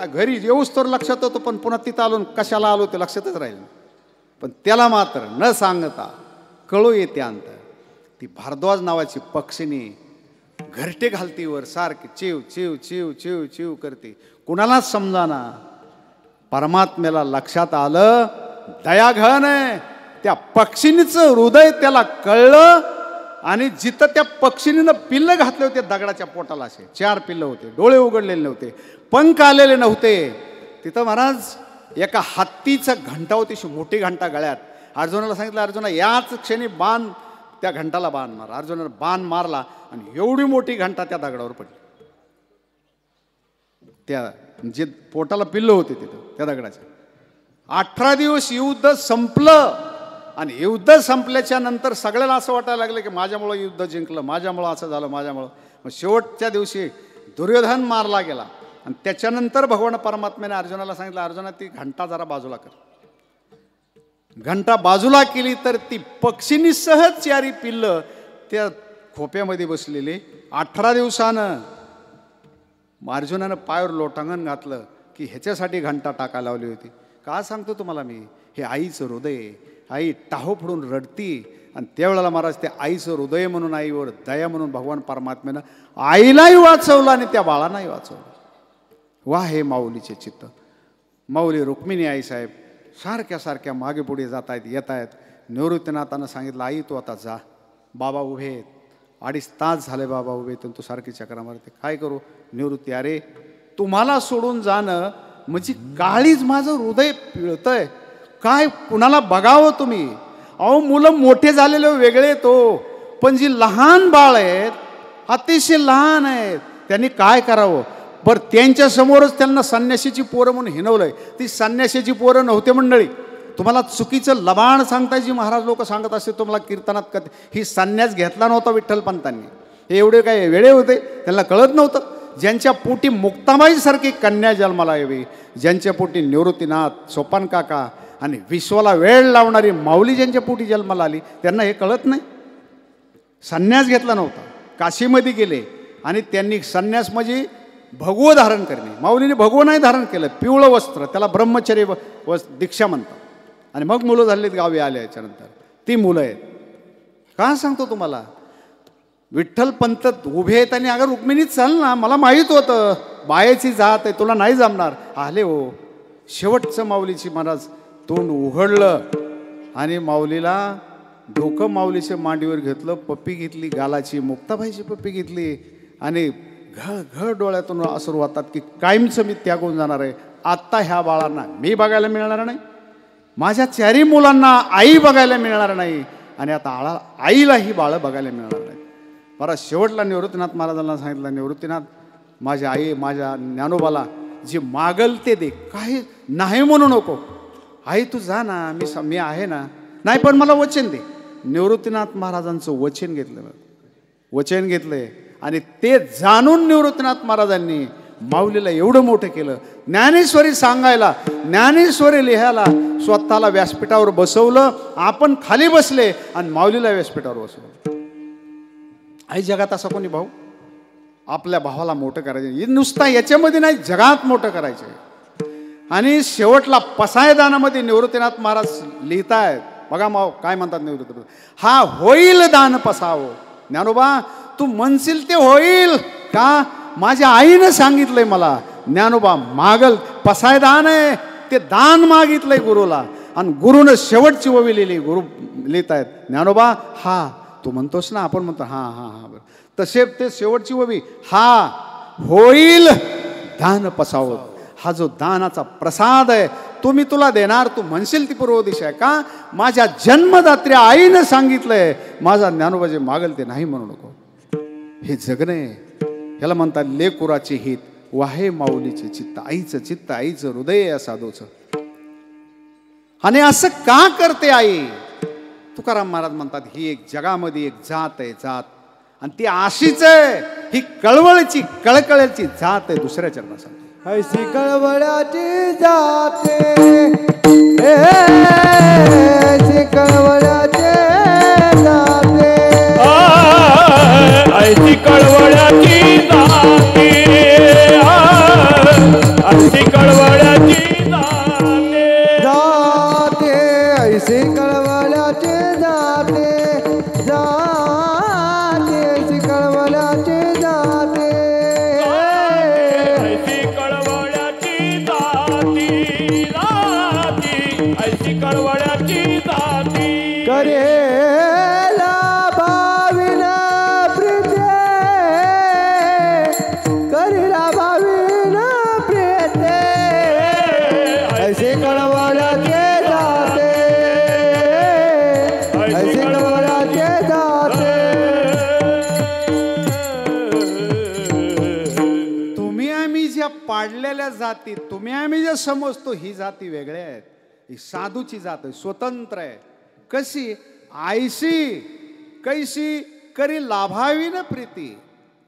घरी येऊच तर लक्षात होतं पण पुन्हा तिथं आलो कशाला आलो ते लक्षातच राहील. पण त्याला मात्र न सांगता कळू येते अंतर. ती भारद्वाज नावाची पक्षिणी घरटे घालती वर, सारखी चिव चिव चिव चिव चिव करते. कुणालाच समजाना. परमात्म्याला लक्षात आलं दयाघन आहे. त्या पक्षिणीचं हृदय त्याला कळलं आणि जिथं त्या पक्षिणीनं पिल्लं घातले होते दगडाच्या पोटाला, असे 4 पिल्लं होते, डोळे उघडलेले नव्हते, पंख आलेले नव्हते, तिथं महाराज एका हत्तीचं घंटा होती, मोठी घंटा गळ्यात. अर्जुनाला सांगितलं, अर्जुना याच क्षणी बाण, त्या घंटाला बाण मार. अर्जुनाला बाण मारला आणि एवढी मोठी घंटा त्या दगडावर पडली. त्या जे पोटाला पिल्लं होते तिथं त्या दगडाच्या. 18 दिवस युद्ध संपलं आणि युद्ध संपल्याच्या नंतर सगळ्याला असं वाटायला लागलं की माझ्यामुळं युद्ध जिंकलं, माझ्यामुळं असं झालं, माझ्यामुळं. मग शेवटच्या दिवशी दुर्योधन मारला गेला आणि त्याच्यानंतर भगवान परमात्म्याने अर्जुनाला सांगितलं, अर्जुना ती घंटा जरा बाजूला कर. घंटा बाजूला केली तर ती पक्षिणी सहज 4 पिल्लं त्या खोप्यामध्ये बसलेली. 18 दिवसानं अर्जुनानं पायावर लोटांगण घातलं की ह्याच्यासाठी घंटा टाकायला लावली होती. का सांगतो तुम्हाला मी, हे आईचं हृदय. आई टाहो फोडून रडती आणि त्यावेळेला महाराज त्या आईचं हृदय म्हणून, आईवर दया म्हणून भगवान परमात्म्यानं आईलाही वाचवलं आणि त्या बाळांनाही वाचवलं. वा हे माऊलीचे चित्त. माऊली रुक्मिणी आई साहेब सारख्या सारख्या मागे पुढे जात आहेत, येत आहेत. निवृत्तीनाथानं सांगितलं, आई तू आता जा, बाबा उभे आहेत, 2.5 तास झाले बाबा उभे, तर तू सारखी चक्रा मारते, काय करू. निवृत्ती, अरे तुम्हाला सोडून जाणं म्हणजे काळीच माझं हृदय पिळतंय. काय कुणाला बघावं तुम्ही. अहो मुलं मोठे झालेले वेगळे तो, पण जी लहान बाळ आहेत, अतिशय लहान आहेत, त्यांनी काय करावं. बरं त्यांच्या समोरच त्यांना संन्याशीची पोरं म्हणून हिनवलंय. ती संन्याशीची पोरं नव्हते मंडळी. तुम्हाला चुकीचं लबाण सांगताय जी महाराज लोक सांगत असते तुम्हाला कीर्तनात कधी, ही संन्यास घेतला नव्हता विठ्ठल पंतांनी. हे एवढे काय वेळे होते, त्यांना कळत नव्हतं. ज्यांच्या पोटी मुक्ताबाईसारखी कन्या जन्माला यावी, ज्यांच्या पोटी निवृत्तीनाथ, सोपान काका आणि विश्वाला वेळ लावणारी माऊली ज्यांच्या पोटी जन्माला आली, त्यांना हे कळत नाही. संन्यास घेतला नव्हता. काशीमध्ये गेले आणि त्यांनी संन्यास म्हणजे भगवं धारण करणे. माऊलीने भगवं नाही धारण केलं, पिवळं वस्त्र, त्याला ब्रह्मचर्य दीक्षा म्हणतात. आणि मग मुलं झालीत गावी आले. याच्यानंतर ती मुलं आहेत. का सांगतो तुम्हाला, विठ्ठल पंत उभे आहेत आणि अगर रुक्मिणीच चाल ना, मला माहीत होतं बायाची जात आहे, तुला नाही जमणार. आले हो. शेवटचं माऊलीची महाराज तोंड उघडलं आणि माऊलीला डोकं माऊलीच्या मांडीवर घेतलं, पप्पी घेतली गालाची, मुक्ताबाईची पप्पी घेतली आणि घळ घळ डोळ्यातून असरू होतात की कायमचं मी त्यागून जाणार आहे. आत्ता ह्या बाळांना मी बघायला मिळणार नाही, माझ्या 4 मुलांना आई बघायला मिळणार नाही आणि आता आईला ही बाळं बघायला मिळणार नाही. बरं शेवटला निवृत्तीनाथ महाराजांना सांगितलं, निवृत्तीनाथ माझ्या आई, माझ्या ज्ञानोबाला जे मागल ते दे, काही नाही म्हणू नको. आई तू जा ना, मी आहे ना. नाही पण मला वचन दे. निवृत्तीनाथ महाराजांचं वचन घेतलं आणि ते जाणून निवृत्तीनाथ महाराजांनी माऊलीला एवढं मोठं केलं. ज्ञानेश्वरी सांगायला, ज्ञानेश्वरी लिहायला स्वतःला व्यासपीठावर बसवलं. आपण खाली बसले आणि माऊलीला व्यासपीठावर बसवलं. आई जगात असा कोणी भाऊ, आपल्या भावाला मोठं करायचं, नुसता याच्यामध्ये नाही, जगात मोठं करायचं. आणि शेवटला पसायदानामध्ये निवृत्तीनाथ महाराज लिहितायत बघा, माव काय म्हणतात निवृत्ती, हा होईल दान पसावो. ज्ञानोबा तू म्हणशील ते होईल का? माझ्या आईनं सांगितलंय मला, ज्ञानोबा मागल पसायदान आहे ते दान मागितलंय गुरुला, आणि गुरुनं शेवटची ओवी लिहिली. गुरु लिहित आहेत, ज्ञानोबा हा तू म्हणतोस ना, आपण म्हणतो हां हां हां बरं, तसे ते शेवटची ओवी, हा होईल दान पसावत. हा जो दानाचा प्रसाद आहे तो मी तुला देणार, तू म्हणशील ती पूर्व दिशा आहे का? माझ्या जन्मदात्री आईनं सांगितलंय, माझा ज्ञानोबा जे मागल ते नाही म्हणू नको. हे जगणे ह्याला म्हणतात लेकुराचे हित, वाहे माऊलीचे चित्त. आईचं चित्त, आईचं हृदय या साधूचं. आणि असं का करते आई? तुकाराम महाराज म्हणतात ही एक जगामध्ये एक जात आहे, जात, आणि ती अशीच आहे, ही कळवळची कळकळची जात आहे. दुसऱ्या चरणासाठी ऐसी कळवळ्याची जाते, ऐसी कळवळ्याची जाते, ऐसी कळवळ्याची जाते, ऐसी कळवळ्याची जाते, जाते, ऐसी कळवळ्याची जाते, जाते, ऐसी कळवळ्याची जाते, ऐसी कळवळ्याची जाती, जाती, ऐसी कळवळ्याची जाती. करेला भाविन प्रीते, करेला भाविन प्रीते, ऐसे कळवळ्याचे जाते, ऐसे कळवळ्याचे जाते. तुम्ही आम्ही ज्या पाडलेल्या जाती, तुम्ही आम्ही ज्या समजतो, ही जाती वेगळ्या आहेत. ही साधूची जात आहे, स्वतंत्र आहे. कशी? आईशी कैशी करी लाभावी न प्रीती.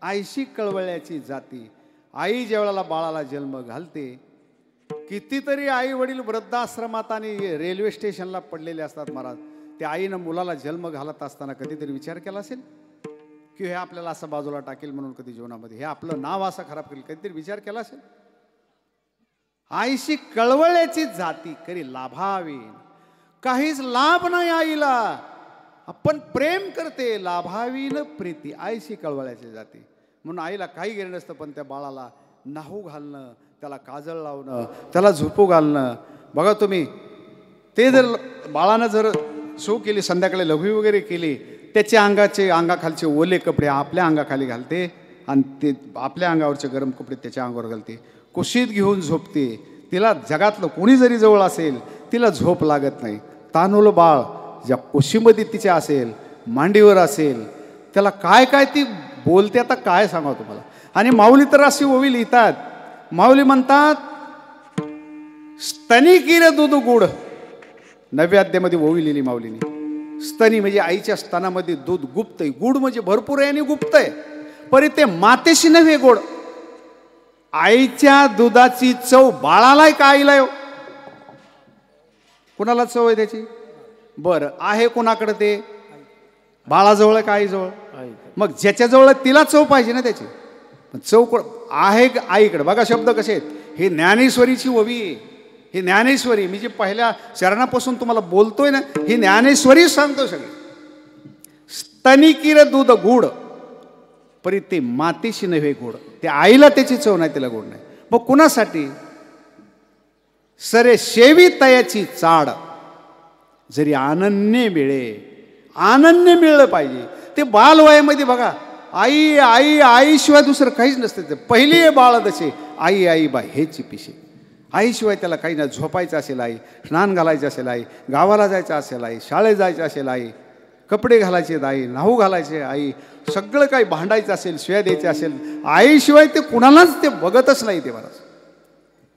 आईशी कळवळ्याची जाती. आई ज्यावेळेला बाळाला जन्म घालते, कितीतरी आई वडील वृद्धाश्रमात आणि रेल्वे स्टेशनला पडलेले असतात महाराज. त्या आईनं मुलाला जन्म घालत असताना कधीतरी विचार केला असेल की हे आपल्याला असं बाजूला टाकेल म्हणून, कधी जीवनामध्ये हे आपलं नाव असं खराब करेल, कधीतरी विचार केला असेल? आईशी कळवळ्याची जाती करी लाभावी. काहीच लाभ नाही आईला, आपण प्रेम करते, लाभावी न प्रीती. आईशी कळवळ्याची जाती म्हणून आईला काही गेलं नसतं, पण त्या बाळाला नाहू घालणं, त्याला काजळ लावणं, त्याला झोपू घालणं. बघा तुम्ही, ते जर बाळानं जर सो केली, संध्याकाळी लघवी वगैरे केली, त्याच्या अंगाखालचे ओले कपडे आपल्या अंगाखाली घालते, आणि ते आपल्या अंगावरचे गरम कपडे त्याच्या अंगावर घालते. कुशीत घेऊन झोपते. तिला जगातलं कोणी जरी जवळ असेल, तिला झोप लागत नाही. तानुलं बाळ ज्या कुशीमध्ये तिच्या असेल, मांडीवर असेल, त्याला काय काय ती बोलते, आता काय सांगा तुम्हाला. आणि माऊली तर अशी ओवी लिहितात, माऊली म्हणतात स्तनी किर दूध गुड. 9व्या अध्यायामध्ये ओवी लिहिली माऊलीने. स्तनी म्हणजे आईच्या स्तनामध्ये दूध गुप्त आहे, गुड म्हणजे भरपूर आहे आणि गुप्त आहे, परी ते मातेशी नव्हे गोड. आईच्या दुधाची चव बाळाला का आईला? कुणाला चव आहे त्याची? बरं, आहे कोणाकडे ते? बाळाजवळ का आईजवळ? मग ज्याच्याजवळ तिला चव पाहिजे ना त्याची. चव आहे आईकडे. बघा शब्द कसे आहेत. हे ज्ञानेश्वरीची ओवी आहे. ही ज्ञानेश्वरी मी जी पहिल्या चरणापासून तुम्हाला बोलतोय ना, ही ज्ञानेश्वरी सांगतो सगळी. स्तनिकीर दूध गुड, परी ते मातेशी नव्हे गोड. ते आईला त्याची चव नाही, तिला गोड नाही. मग कुणासाठी? सरे शेवी तयाची चाड, जरी अनन्य मिळे, अनन्य मिळलं पाहिजे. ते बालवयामध्ये बघा, आई आई आईशिवाय दुसरं काहीच नसतं. ते पहिली आहे बाळ तसे, आई आई बा हेची पिशे. आईशिवाय त्याला काही नाही. झोपायचं असेल आई, स्नान घालायचं असेल आई, गावाला जायचं असेल आई, शाळेत जायचं असेल आई, कपडे घालायचे आई, नाहू घालायचे आई, सगळं काही भांडायचं असेल, शिव्या द्यायचे असेल, आईशिवाय ते कुणालाच ते बघतच नाही ते महाराज.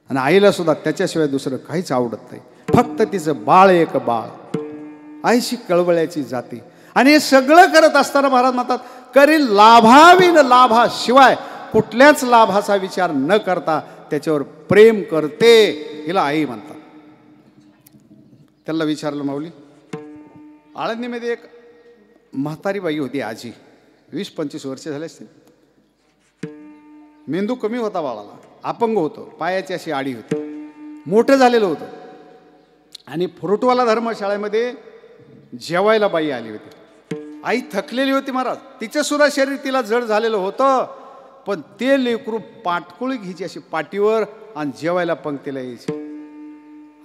आणि आईला सुद्धा त्याच्याशिवाय दुसरं काहीच आवडत नाही. फक्त तिचं बाळ एक बाळ. आईशी कळवळ्याची जाती. आणि हे सगळं करत असताना महाराज म्हणतात करी लाभावी न लाभाशिवाय, कुठल्याच लाभाचा विचार न करता त्याच्यावर प्रेम करते, हिला आई म्हणतात. त्याला विचारलं माऊली, आळंदीमध्ये एक म्हातारी बाई होती, आजी, 20-25 वर्ष झाले असते. मेंदू कमी होता बाळाला, अपंग होतं, पायाची अशी आडी होती, मोठं झालेलं होतं. आणि फ्रुटवाला धर्मशाळेमध्ये जेवायला बाई आली होती. आई थकलेली होती महाराज, तिचंसुद्धा शरीर तिला जड झालेलं होतं, पण ते लेकरू पाटकुळी घ्यायची अशी पाठीवर आणि जेवायला पंक्तीला यायची.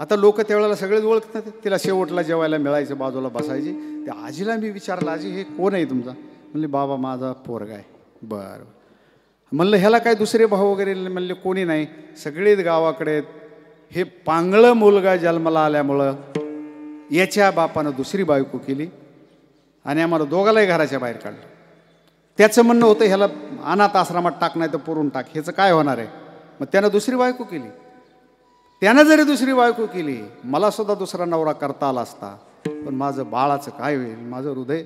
आता लोक त्यावेळेला सगळेच ओळखतात, तिला शेवटला जेवायला मिळायचं, बाजूला बसायची. त्या आजीला मी विचारलं, आजी हे कोण आहे तुमचा? म्हणले बाबा माझा पोरगा आहे. बरं. म्हणलं ह्याला काय दुसरे भाऊ वगैरे? म्हणले कोणी नाही, सगळेच गावाकडे आहेत. हे पांगळं मुलगा जन्माला आल्यामुळं याच्या बापानं दुसरी बायको केली आणि आम्हाला दोघालाही घराच्या बाहेर काढलं. त्याचं म्हणणं होतं ह्याला अनाथ आश्रमात टाक, नाही तर पुरून टाक, ह्याचं काय होणार आहे? मग त्यानं दुसरी बायको केली. त्यानं जरी दुसरी बायको केली, मला सुद्धा दुसरा नवरा करता आला असता, पण माझं बाळाचं काय होईल? माझं हृदय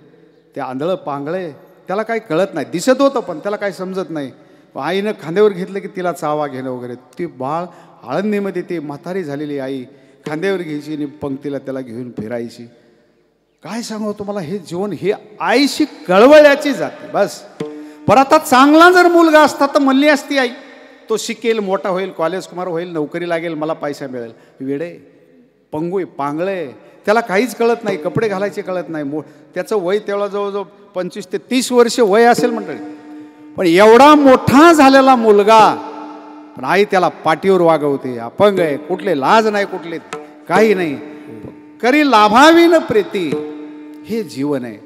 ते आंधळं पांगळे, त्याला काही कळत नाही, दिसत होतं पण त्याला काही समजत नाही. आईनं खांद्यावर घेतलं की तिला चावा घेणं वगैरे. ती बाळ आळंदीमध्ये ती म्हातारी झालेली आई खांद्यावर घ्यायची आणि पंक्तीला त्याला घेऊन फिरायची. काय सांगू तुम्हाला, हे जीवन हे आईशी कळवळ्याची जाते बस. पर आता चांगला जर मुलगा असता तर म्हणली असती आई, तो शिकेल, मोठा होईल, कॉलेज कुमार होईल, नोकरी लागेल, मला पैसा मिळेल. वेडे, पंगू आहे, पांगळे, त्याला काहीच कळत नाही, कपडे घालायचे कळत नाही. त्याचं वय तेवढा जवळजवळ 25 ते 30 वर्ष वय असेल मंडळी. पण एवढा मोठा झालेला मुलगा, पण आई त्याला पाठीवर वागवते, अपंग आहे, कुठले लाज नाही, कुठले काही नाही, करी लाभावी न प्रीती. हे जीवन आहे.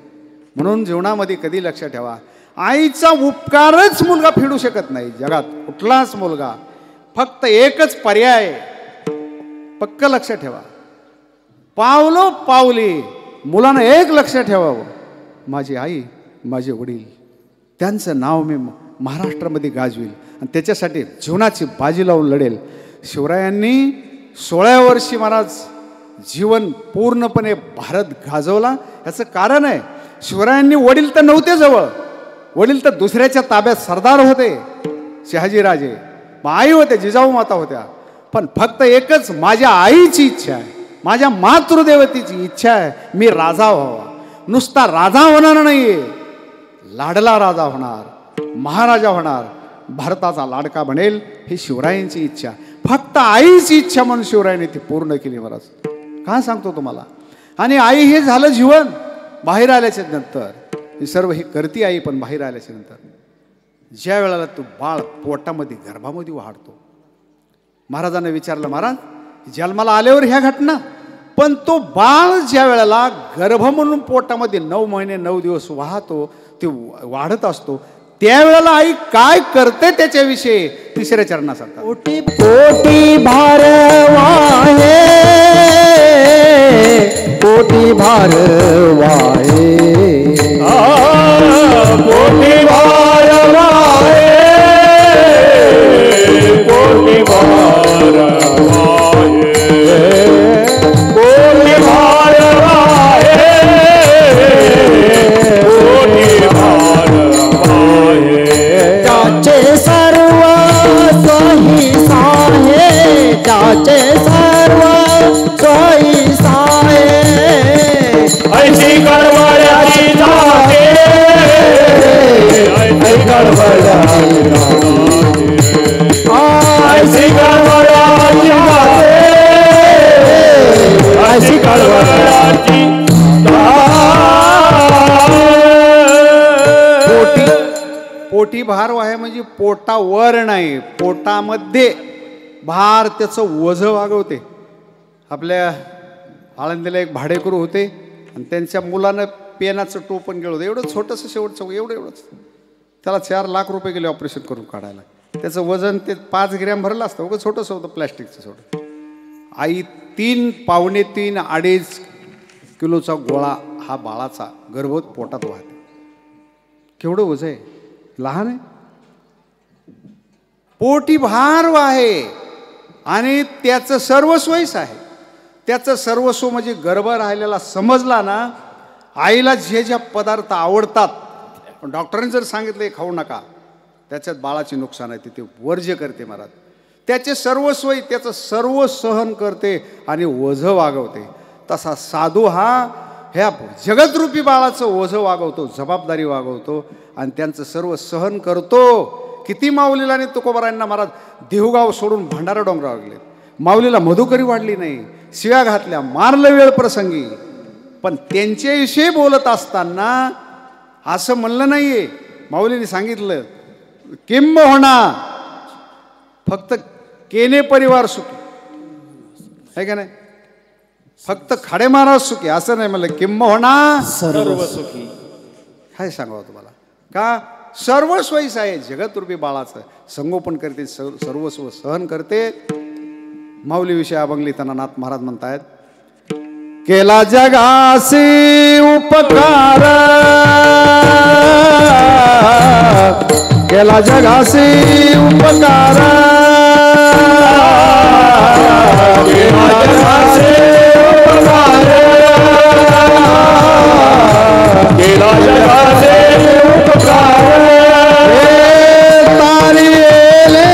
म्हणून जीवनामध्ये कधी लक्षात ठेवा, आईचा उपकारच मुलगा फेडू शकत नाही जगात, कुठलाच मुलगा. फक्त एकच पर्याय, पक्क लक्षात ठेवा, पावलो पावली मुलानं एक लक्षात ठेवावं, माझी आई, माझे वडील, त्यांचं नाव मी महाराष्ट्रामध्ये गाजवील आणि त्याच्यासाठी जीवनाची बाजी लावून लढेल. शिवरायांनी 16 वर्षी महाराज जीवन पूर्णपणे भारत गाजवला. याचं कारण आहे, शिवरायांनी वडील तर नव्हते जवळ, वडील तर दुसऱ्याच्या ताब्यात सरदार होते, शहाजीराजे. आई होते, जिजाऊ माता होत्या, पण फक्त एकच माझ्या आईची इच्छा आहे, माझ्या मातृदेवतेची इच्छा आहे, मी राजा व्हावा. नुसता राजा होणार नाहीये, लाडला राजा होणार, महाराजा होणार, भारताचा लाडका बनेल, ही शिवरायांची इच्छा. फक्त आईची इच्छा म्हणून शिवरायांनी ती पूर्ण केली महाराज. काय सांगतो तुम्हाला. आणि आई हे झालं जीवन. बाहेर आल्याच्या नंतर ही सर्व ही करती आई, पण बाहेर आल्याच्या नंतर ज्या वेळेला तो बाळ पोटामध्ये गर्भामध्ये वाढतो, महाराजांना विचारलं, महाराज जन्माला आल्यावर ह्या घटना, पण तो बाळ ज्या वेळेला गर्भ म्हणून पोटामध्ये 9 महिने 9 दिवस वाहतो, ते वाढत असतो, त्यावेळेला आई काय करते त्याच्याविषयी 3ऱ्या चरणात सांगतात. पोटी पोटी भार वाहे, पोटी भार वाहे, पोटी भार वाहे, पोटी भार वाहे, पोटी भार वाहे, पोटी भार वाहे. त्याचे सर्व सोयी साहे, त्याचे सर्व सोयी साहे, ऐशी गडबड्याची जाते, ऐशी गडबड्याची जाते, ऐशी गडबड्याची जाते, ऐशी गडबड्याची पोटी पोटी भार वाहे म्हणजे पोटावर नाही, पोटामध्ये भार, त्याचं वजं वागवते. आपल्या आळंदीला एक भाडेकरू होते आणि त्यांच्या मुलानं पेनाचं टोपण गेलं होतं, एवढं छोटंसं, शेवटचं एवढंच. त्याला 4 लाख रुपये गेले ऑपरेशन करून काढायला. त्याचं वजन ते 5 ग्रॅम भरलं असतं, उगं छोटंसं होतं, प्लॅस्टिकचं छोटं. आई 3 पावणे 3 अडीच किलोचा गोळा हा बाळाचा गर्भवत पोटात वाहते. केवढं वजन आहे, लहान आहे. पोटी भार वाहे आणि त्याचं सर्वस्वच आहे. त्याचं सर्वस्व म्हणजे गर्भ राहिलेला समजला ना, आईला जे ज्या पदार्थ आवडतात, पण डॉक्टरांनी जर सांगितलं खाऊ नका, त्याच्यात बाळाचे नुकसान आहे, ते वर्ज्य करते महाराज. त्याचे सर्वस्व, त्याचं सर्व सहन करते आणि ओझं वागवते. तसा साधू हा ह्या जगतरूपी बाळाचं ओझं वागवतो, जबाबदारी वागवतो आणि त्यांचं सर्व सहन करतो. किती माऊलीला आणि तुकोबारायांना महाराज देहूगाव सोडून भंडारा डोंगरावर गेले. माऊलीला मधुकरी वाढली नाही, शिव्या घातल्या, मारलं वेळ प्रसंगी. पण त्यांच्याविषयी बोलत असताना असं म्हणलं नाहीये. माऊलीने सांगितलं किंबहुना फक्त केने परिवार सुखी आहे का नाही, फक्त खाडे महाराज सुखी असं नाही म्हणलं, किंबहुना सर्व सुखी. काय सांगावं तुम्हाला, का सर्वस्वईस आहे जगतरूपी बाळाचं संगोपन करते, सर्वस्व सहन करते. माऊली विषय अभंगलिताना नाथ महाराज म्हणतायत, केला जगासी उपकार, केला जगासी उपकार, केला जगासी उपकार, केला जगासी उपकार. तारी एले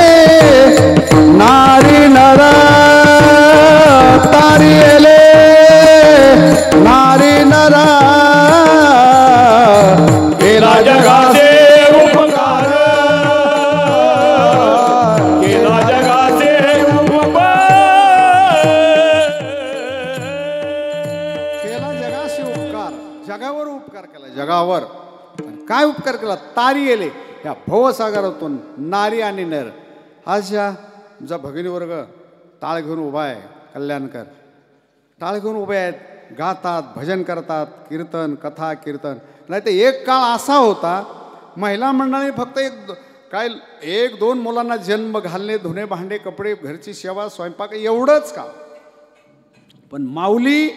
नारी नर, तारी एले नारी नर, केला जगाचे उपकार, केला जगाचे उपकार. केला जगाशी उपकार, जगावर उपकार केला, जगावर. काय उपकार केला, तारी एले या भवसागरातून नारी आणि नर. अशा तुमचा भगिनी वर्ग टाळ घेऊन उभा आहे, कल्याणकर टाळ घेऊन उभे आहेत, गातात, भजन करतात, कीर्तन कथा कीर्तन. नाही तर एक काळ असा होता महिला मंडळाने फक्त काय एक दोन मुलांना जन्म घालणे, धुणे भांडे कपडे घरची सेवा स्वयंपाक एवढंच का. पण माऊली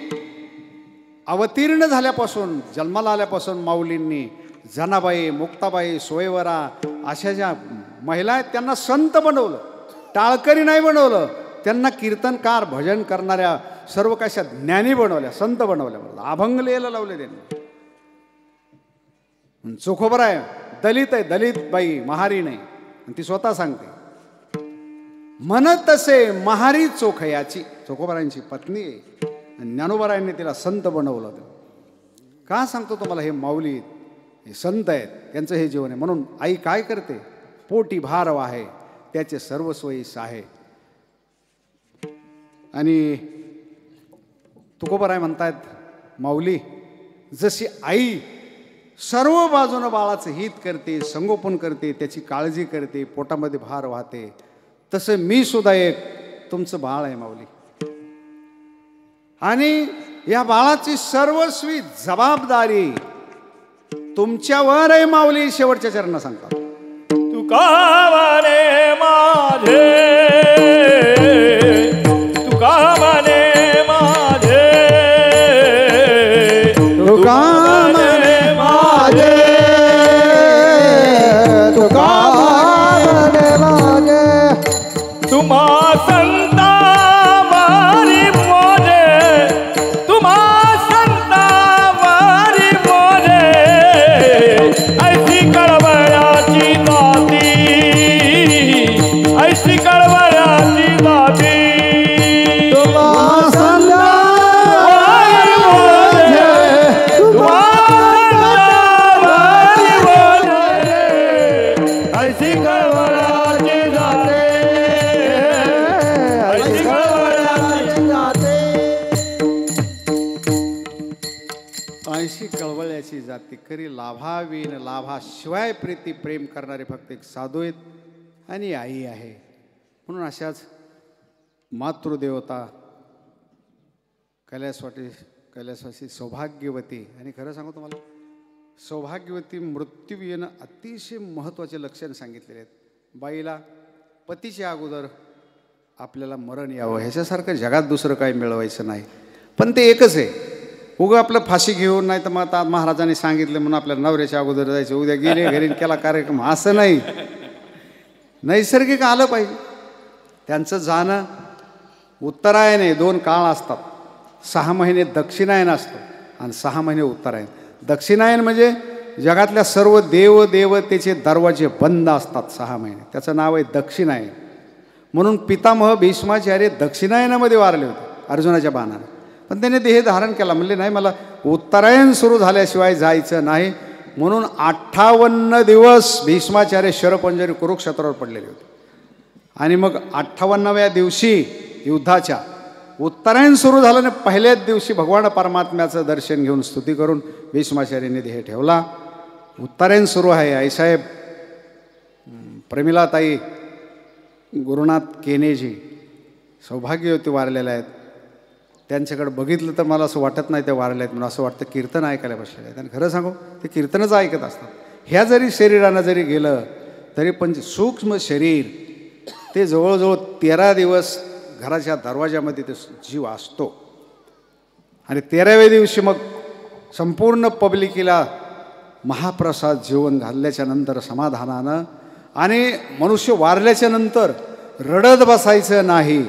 अवतीर्ण झाल्यापासून, जन्माला आल्यापासून माऊलींनी जनाबाई, मुक्ताबाई, सोयवरा अशा ज्या महिला आहेत त्यांना संत बनवलं, टाळकरी नाही बनवलं. त्यांना कीर्तनकार, भजन करणाऱ्या, सर्व कशा ज्ञानी बनवल्या, संत बनवल्या, अभंग लिहायला लावले त्यांनी. चोखोबर आहे, दलित आहे, दलित बाई, महारी नाही, आणि ती स्वतः सांगते म्हणत तसे महारी चोखयाची. चोखोबरायांची पत्नी आहे, ज्ञानोबरायांनी तिला संत बनवलं. का सांगतो तुम्हाला, हे माऊली हे संत आहेत, त्यांचं हे जीवन आहे. म्हणून आई काय करते, पोटी भार आहे त्याचे सर्वस्वईस आहे. आणि तुकोबाराय म्हणतायत, माऊली जशी आई सर्व बाजूनं बाळाचं हित करते, संगोपन करते, त्याची काळजी करते, पोटामध्ये भार वाहते, तसं मी सुद्धा एक तुमचं बाळ आहे माऊली. आणि या बाळाची सर्वस्वी जबाबदारी तुमच्यावर आहे माऊली. शेवटच्या चरणात सांगतात, तुका माने माझे, तुका माने माझे, तुका माने माझे, तुका माने माझे, तुम्हा संता वारी मोजे, तुम्हा संता वारी मोजे, ऐसी कळवळ्याची दाती, ऐसी कळवळ्याची दाती. तुम्हा संता वारी मोजे, तुम्हा संता वारी मोजे, ऐसी कळवळ्याची दाती, ऐसी कळवळ्याची दाती. ऐशी कळवळ्याची जाती करी लाभावीन, लाभाशिवाय प्रीती प्रेम करणारे फक्त एक साधू आहेत आणि आई आहे. म्हणून अशाच मातृदेवता कैलासवासी सौभाग्यवती. आणि खरं सांगू तुम्हाला, सौभाग्यवती मृत्यू येणं अतिशय महत्त्वाचे लक्षण सांगितलेले आहेत. बाईला पतीच्या अगोदर आपल्याला मरण यावं, ह्याच्यासारखं जगात दुसरं काही मिळवायचं नाही. पण ते एकच आहे, उगं आपलं फाशी घेऊन, नाही तर मग आता महाराजांनी सांगितलं म्हणून आपल्या नवऱ्याच्या अगोदर जायचं, उद्या गेले घरी केला कार्यक्रम, असं नाही. नैसर्गिक आलं पाहिजे. त्यांचं जाणं उत्तरायण आहे, 2 काळ असतात. 6 महिने दक्षिणायन असतं आणि 6 महिने उत्तरायण. दक्षिणायन म्हणजे जगातल्या सर्व देव देवतेचे दरवाजे बंद असतात 6 महिने, त्याचं नाव आहे दक्षिणायन. म्हणून पितामह भीष्माचार्य दक्षिणायनामध्ये वारले होते अर्जुनाच्या बाणाने. पण त्याने देह धारण केला, म्हणले नाही मला उत्तरायण सुरू झाल्याशिवाय जायचं नाही. म्हणून 58 दिवस भीष्माचार्य शरपंजरी कुरुक्षेत्रावर पडलेले होते. आणि मग 58व्या दिवशी युद्धाच्या उत्तरायण सुरू झालं आणि पहिल्याच दिवशी भगवान परमात्म्याचं दर्शन घेऊन स्तुती करून भीष्माचार्यांनी देह ठेवला. उत्तरायण सुरू आहे. आईसाहेब प्रमिलाताई गुरुनाथ केनेजी सौभाग्यवती वारलेल्या आहेत. त्यांच्याकडे बघितलं तर मला असं वाटत नाही त्या वारल्या आहेत म्हणून. असं वाटतं कीर्तन ऐकायला बसलेलं आहेत. आणि खरं सांगू ते कीर्तनच ऐकत असतात. ह्या जरी शरीरानं जरी गेलं तरी पण सूक्ष्म शरीर ते जवळजवळ 13 दिवस घराच्या दरवाजामध्ये ते जीव असतो. आणि 13व्या दिवशी मग संपूर्ण पब्लिकीला महाप्रसाद जेवण घालल्याच्या नंतर समाधानानं आणि मनुष्य वारल्याच्या नंतर रडत बसायचं नाही.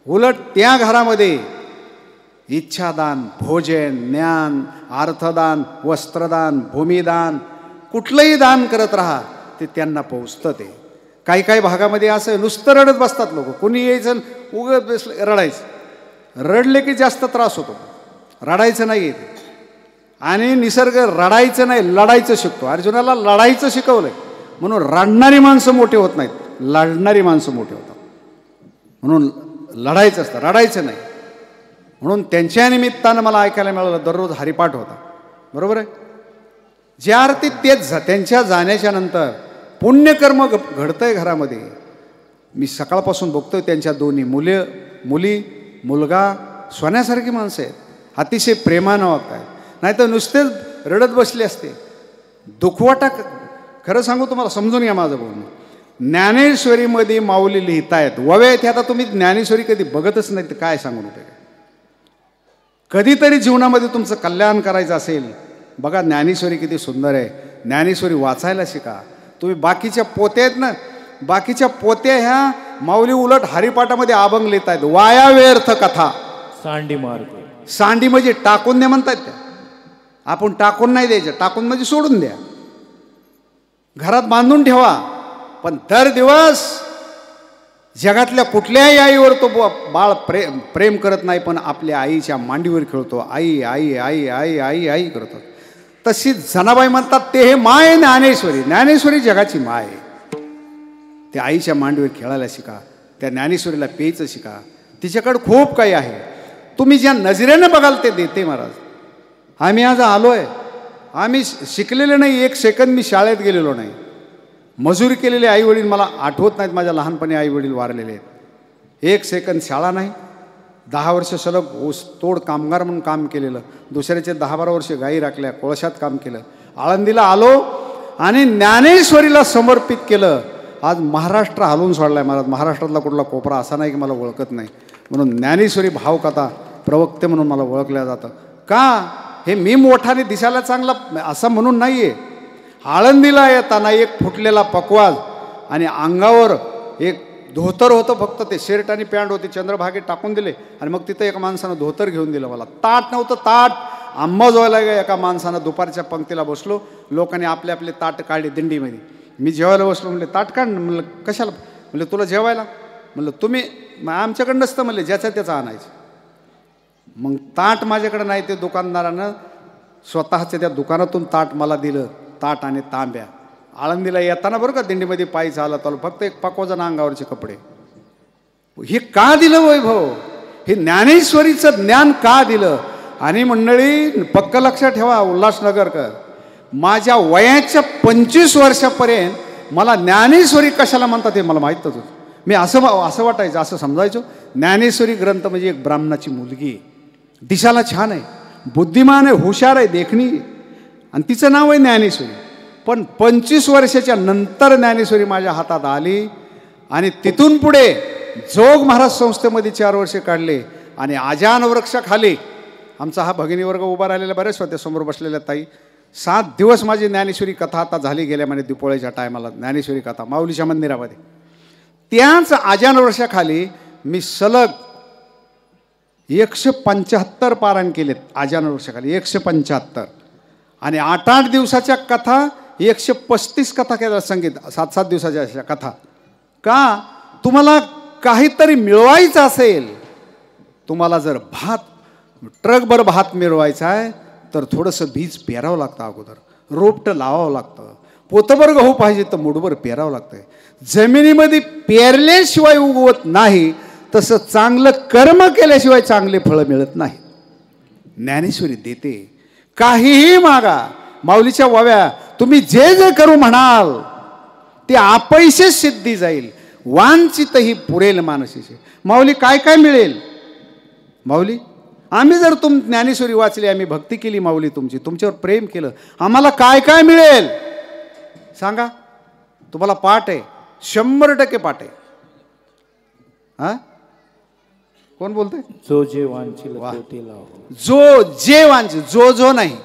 उलट त्या घरामध्ये इच्छादान, भोजन, ज्ञान, अर्थदान, वस्त्रदान, भूमिदान कुठलंही दान करत राहा ते त्यांना पोचतं. ते काही काही भागामध्ये असं नुसतं रडत बसतात लोक. कोणी यायचं उगत बसलं रडायचं. रडले की जास्त त्रास होतो. रडायचं नाही येते. आणि निसर्ग रडायचं नाही लढायचं शिकतो. अर्जुनाला लढायचं शिकवलंय म्हणून रडणारी माणसं मोठे होत नाहीत, लढणारी माणसं मोठे होतात. म्हणून लढायचं असतं, रडायचं नाही. म्हणून त्यांच्या निमित्तानं मला ऐकायला मिळालं दररोज हरिपाठ होता. बरोबर आहे. ज्या अर्थी तेच त्यांच्या जाण्याच्या नंतर पुण्यकर्म घडतंय घरामध्ये. मी सकाळपासून बघतोय त्यांच्या दोन्ही मुली मुलगा सोन्यासारखी माणसं आहेत. अतिशय प्रेमानं वागतायत. नाही तर नुसतेच रडत बसले असते. दुखवाटा खरं सांगू तुम्हाला समजून घ्या माझं बोलणं. ज्ञानेश्वरीमध्ये माऊली लिहितायत ववे आहेत. आता तुम्ही ज्ञानेश्वरी कधी बघतच नाही तर काय सांगून उपयोग. कधीतरी जीवनामध्ये तुमचं कल्याण करायचं असेल बघा ज्ञानेश्वरी किती सुंदर आहे. ज्ञानेश्वरी वाचायला शिका. तुम्ही बाकीच्या पोत्या आहेत ना, बाकीच्या पोत्या ह्या माऊली उलट हरिपाठामध्ये अभंग लिहित आहेत. वाया व्यर्थ कथा सांडी मार्ग. सांडी म्हणजे टाकून द्या म्हणतात त्या. आपण टाकून नाही द्यायचं. टाकून म्हणजे सोडून द्या. घरात बांधून ठेवा. पण दर दिवस जगातल्या कुठल्याही आईवर तो बाळ प्रेम करत नाही पण आपल्या आईच्या मांडीवर खेळतो. आई आई आई आई आई आई करतो. तशी जनाबाई म्हणतात ते हे माय ज्ञानेश्वरी. ज्ञानेश्वरी जगाची माय. त्या आईच्या मांडीवर खेळायला शिका. त्या ज्ञानेश्वरीला प्यायचं शिका. तिच्याकडे खूप काही आहे. तुम्ही ज्या नजरेनं बघाल ते देते महाराज. आम्ही आज आलोय. आम्ही शिकलेले नाही. 1 सेकंद मी शाळेत गेलेलो नाही. मजुरी केलेले आईवडील मला आठवत नाहीत. माझ्या लहानपणी आईवडील वारलेले आहेत. 1 सेकंद शाळा नाही. 10 वर्ष सलग ऊस तोड कामगार म्हणून काम केलेलं. दुसऱ्याचे 10-12 वर्ष गाई राखल्या. कोळशात काम केलं. आळंदीला आलो आणि ज्ञानेश्वरीला समर्पित केलं. आज महाराष्ट्र हलवून सोडलाय महाराज. महाराष्ट्रातला कुठला कोपरा असा नाही की मला ओळखत नाही. म्हणून ज्ञानेश्वरी भावकथा प्रवक्ते म्हणून मला ओळखल्या जातं. का हे मी मोठाने दिसायला चांगला असं म्हणून नाही आहे. आळंदीला येताना एक फुटलेला पकवाज आणि अंगावर एक धोतर होतं. फक्त ते शर्ट आणि पॅन्ट होते. चंद्रभागेत टाकून दिले आणि मग तिथं एका माणसानं धोतर घेऊन दिलं मला. ताट नव्हतं. ताट अंबाजोगायला एका माणसानं दुपारच्या पंक्तीला बसलो. लोकांनी आपले आपले ताट काढले दिंडीमध्ये. मी जेवायला बसलो. म्हणले ताट काढ. म्हणलं कशाला. म्हणलं तुला जेवायला. म्हणलं तुम्ही आमच्याकडं नसतं. म्हणले ज्याचा त्याचा आणायचं. मग ताट माझ्याकडे नाही. ते दुकानदारानं स्वतःच्या त्या दुकानातून ताट मला दिलं. ताट आणि तांब्या. आळंदीला येताना बरं का दिंडीमध्ये पायी चालत आलो. फक्त एक पकवाजन अंगावरचे कपडे. हे का दिलं वैभव. हे ज्ञानेश्वरीचं ज्ञान का दिलं. आणि मंडळी पक्क लक्षात ठेवा उल्हासनगरकर. माझ्या वयाच्या 25 वर्षापर्यंत मला ज्ञानेश्वरी कशाला म्हणतात हे मला माहीत नव्हतं. मी असं वाटायचं असं समजायचो ज्ञानेश्वरी ग्रंथ म्हणजे एक ब्राह्मणाची मुलगी. दिसायला छान आहे. बुद्धिमान आहे. हुशार आहे. देखणी आणि तिचं नाव आहे ज्ञानेश्वरी. पण 25 वर्षाच्या नंतर ज्ञानेश्वरी माझ्या हातात आली आणि तिथून पुढे जोग महाराज संस्थेमध्ये 4 वर्षे काढले. आणि आजान वृक्षाखाली आमचा हा भगिनी वर्ग उभा राहिलेला बरेच होते. समोर बसलेल्या ताई 7 दिवस माझी ज्ञानेश्वरी कथा आता झाली गेल्या महिने दिपोळीच्या टायमाला. ज्ञानेश्वरी कथा माऊलीच्या मंदिरामध्ये. त्याच आजान वृक्षाखाली मी सलग 175 पारायण केलेत. आजान वृक्षाखाली 175 आणि 8-8 दिवसाच्या कथा 135 कथा केल्या. संगीत 7-7 दिवसाच्या अशा कथा. का तुम्हाला काहीतरी मिळवायचं असेल. तुम्हाला जर ट्रकभर भात मिळवायचा आहे तर थोडंसं बीज पेरावं लागतं अगोदर. रोपटं लावावं लागतं, पोतभर गहू पाहिजे तर मुठभर पेरावं लागतंय. जमिनीमध्ये पेरल्याशिवाय उगवत नाही, तसं चांगलं कर्म केल्याशिवाय चांगले फळं मिळत नाही. ज्ञानेश्वरी देते. काहीही मागा, माऊलीच्या वाव्या तुम्ही जे जे करू म्हणाल ते अपयश सिद्धी जाईल. वांछित ही पुरेल मानसीचे. माऊली काय काय मिळेल? माऊली आम्ही जर ज्ञानेश्वरी वाचली, आम्ही भक्ती केली माऊली तुमची, तुमच्यावर प्रेम केलं, आम्हाला काय काय मिळेल सांगा. तुम्हाला पाठ आहे, 100% पाठ आहे. हा कोण बोलतंय? जो जे वांछील तो ते लाव. जो जे वांछील, जो नाही,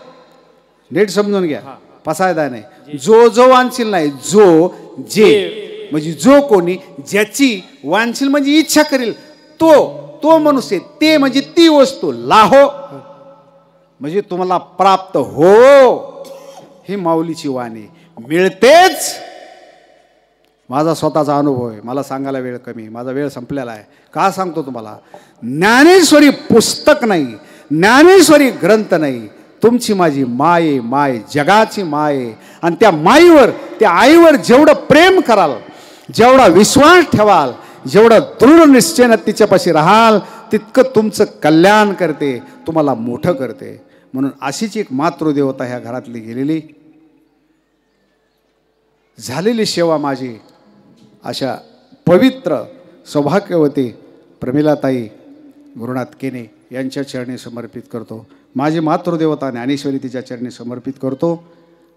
नीट समजून घ्या, फसायदा नाही. जो वांछील नाही, जो जे म्हणजे जो कोणी ज्याची वांछील म्हणजे इच्छा करेल तो मनुष्य, ते म्हणजे ती वस्तू, लाहो म्हणजे तुम्हाला प्राप्त हो. ही माऊलीची वाणी मिळतेच. माझा स्वतःचा अनुभव आहे, मला सांगायला वेळ कमी, माझा वेळ संपलेला आहे. का सांगतो तुम्हाला? ज्ञानेश्वरी पुस्तक नाही, ज्ञानेश्वरी ग्रंथ नाही, तुमची माझी माय, माय जगाची माय. आणि त्या माईवर, त्या आईवर जेवढं प्रेम कराल, जेवढा विश्वास ठेवाल, जेवढं दृढ निश्चयानं तिच्यापाशी राहाल, तितकं तुमचं कल्याण करते, तुम्हाला मोठं करते. म्हणून अशीच एक मातृदेवता ह्या घरातली गेलेली, झालेली सेवा माझी अशा पवित्र सौभाग्यवती प्रमिलाताई गुरुनाथ केने यांच्या चरणी समर्पित करतो. माझी मातृदेवता ज्ञानेश्वरी तिच्या चरणी समर्पित करतो.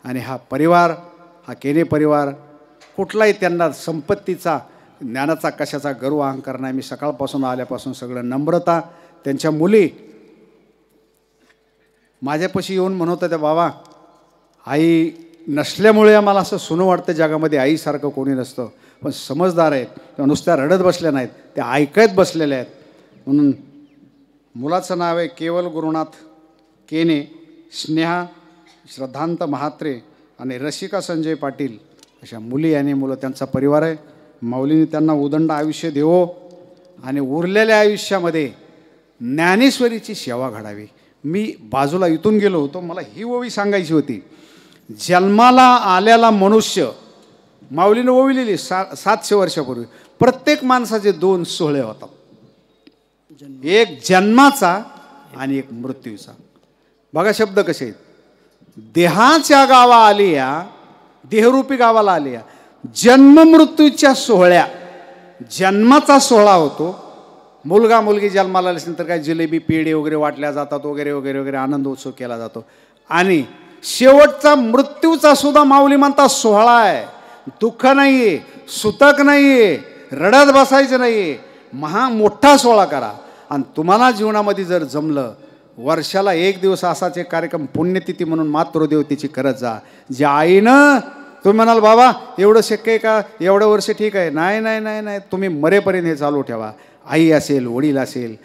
आणि हा परिवार, हा केने परिवार, कुठलाही त्यांना संपत्तीचा, ज्ञानाचा, कशाचा गर्व अहंकार नाही. मी सकाळपासून आल्यापासून सगळं नम्रता. त्यांच्या मुली माझ्यापाशी येऊन म्हणत होत्या, बाबा आई नसल्यामुळे आम्हाला असं सुनं वाटतं, जगामध्ये आईसारखं कोणी नसतं. पण समजदार आहेत, किंवा नुसत्या रडत बसल्या नाहीत, त्या ऐकत बसलेल्या आहेत. म्हणून मुलाचं नाव आहे केवल गुरुनाथ केने, स्नेहा श्रद्धांत महात्रे आणि रसिका संजय पाटील, अशा मुली आणि मुलं, त्यांचा परिवार आहे. माऊलीने त्यांना उदंड आयुष्य देवो आणि उरलेल्या आयुष्यामध्ये ज्ञानेश्वरीची सेवा घडावी. मी बाजूला इथून गेलो होतो, मला ही ओवी सांगायची होती. जन्माला आलेला मनुष्य, माऊलीने ओवी लिहिली 700 वर्षापूर्वी. प्रत्येक माणसाचे 2 सोहळे होतात, एक जन्माचा आणि एक मृत्यूचा. बघा शब्द कसे आहेत. देहाच्या गावा आलिया, देहरूपी गावाला आलिया, जन्म मृत्यूच्या सोहळ्या. जन्माचा सोहळा होतो, मुलगा मुलगी जन्माला आले असेल तर काय जिलेबी पेढे वगैरे वाटल्या जातात, वगैरे वगैरे वगैरे आनंद उत्सव केला जातो. आणि शेवटचा मृत्यूचा सुद्धा माऊली म्हणता सोहळा आहे. दुःख नाही आहे, सुतक नाही आहे, रडत बसायचं नाही आहे, मोठा सोहळा करा. आणि तुम्हाला जीवनामध्ये जर जमलं, वर्षाला 1 दिवस असाच एक कार्यक्रम पुण्यतिथी म्हणून मातृदेवतेची करत जा. ज्या आईनं, तुम्ही म्हणाल बाबा एवढं शक्य आहे का, एवढं वर्ष ठीक आहे, नाही नाही नाही नाही, तुम्ही मरेपर्यंत हे चालू ठेवा. आई असेल, वडील असेल,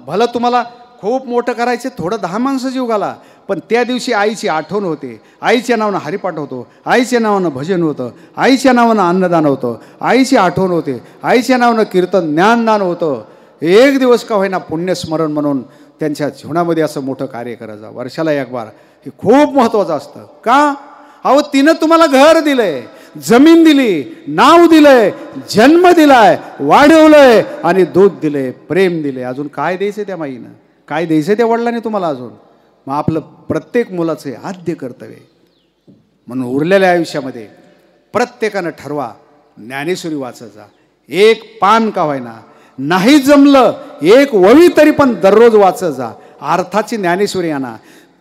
भलं तुम्हाला खूप मोठं करायचं, थोडं 10 माणसं जीव घाला, पण त्या दिवशी आईची आठवण होते. आईच्या नावानं हरिपाठ होतो, आईच्या नावानं भजन होतं, आईच्या नावानं अन्नदान होतं, आईची आठवण होते, आईच्या नावानं कीर्तन ज्ञानदान होतं. 1 दिवस का होईना पुण्यस्मरण म्हणून त्यांच्या जीवनामध्ये असं मोठं कार्य करायचं वर्षाला 1 बार. हे खूप महत्त्वाचं असतं. का? अहो तिनं तुम्हाला घर दिलंय, जमीन दिली, नाव दिलंय, जन्म दिलाय, वाढवलंय आणि दूध दिलंय, प्रेम दिलंय. अजून काय द्यायचं त्या माईनं, काय द्यायचं त्या वडिलांनी तुम्हाला अजून? मग आपलं प्रत्येक मुलाचं आद्य कर्तव्य. म्हणून उरलेल्या आयुष्यामध्ये प्रत्येकानं ठरवा, ज्ञानेश्वरी वाचायचा. 1 पान का होईना, नाही जमलं 1 वळी तरी पण दररोज वाचत जा. अर्थाची ज्ञानेश्वरी आणा.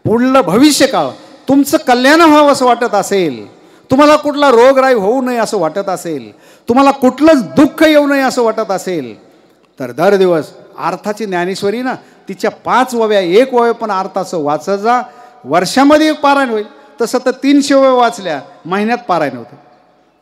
पुढलं भविष्यकाळ तुमचं कल्याण व्हावं असं वाटत असेल, तुम्हाला कुठला रोगराई होऊ नये असं वाटत असेल, तुम्हाला कुठलंच दुःख येऊ नये असं वाटत असेल, तर दर दिवस अर्थाची ज्ञानेश्वरी ना, तिच्या 5 ओव्या, 1 ओव्या पण अर्थाचं वाचत जा. वर्षामध्ये 1 पारायण होईल. तसं तर 300 ओव्या वाचल्या, महिन्यात पारायण होतं.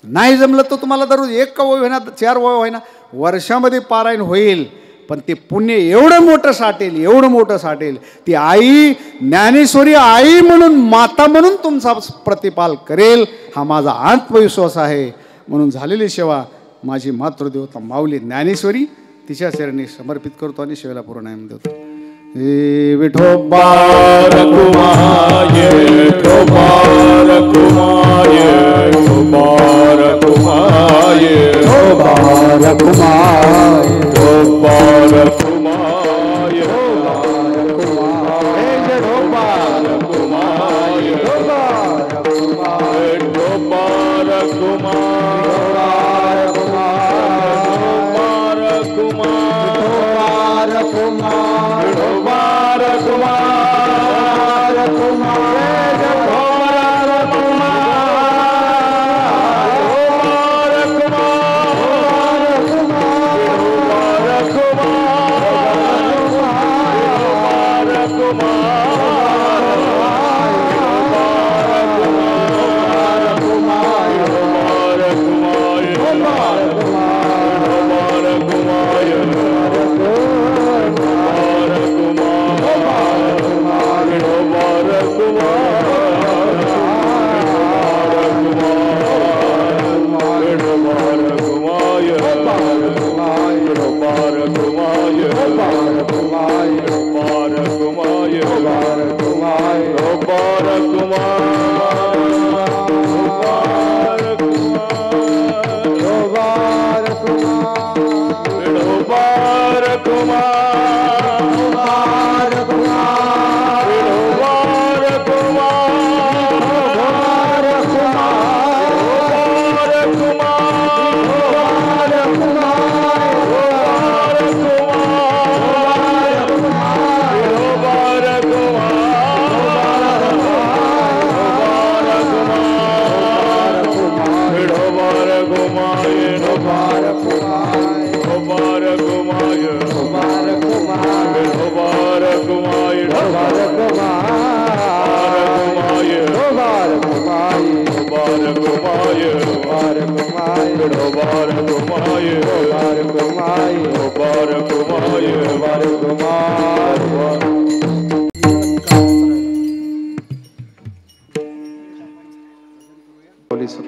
नाही जमलं तर तुम्हाला दररोज 1 ओवी होईना, 4 ओव्या होईना, वर्षामध्ये पारायण होईल. पण ते पुण्य एवढं मोठं साठेल, एवढं मोठं साठेल. ती आई ज्ञानेश्वरी आई म्हणून, माता म्हणून तुमचा प्रतिपाल करेल, हा माझा आत्मविश्वास आहे. म्हणून झालेली सेवा माझी मातृदेवता माऊली ज्ञानेश्वरी तिच्या चरणी समर्पित करतो आणि सेवेला पूर्ण देतो. विठोबा रघुमाये ठोबार कुमाये ठोबार कुमाये ठोबार कुमार ठोबार कुमाये ठोबार कुमाये ठोबार कुमार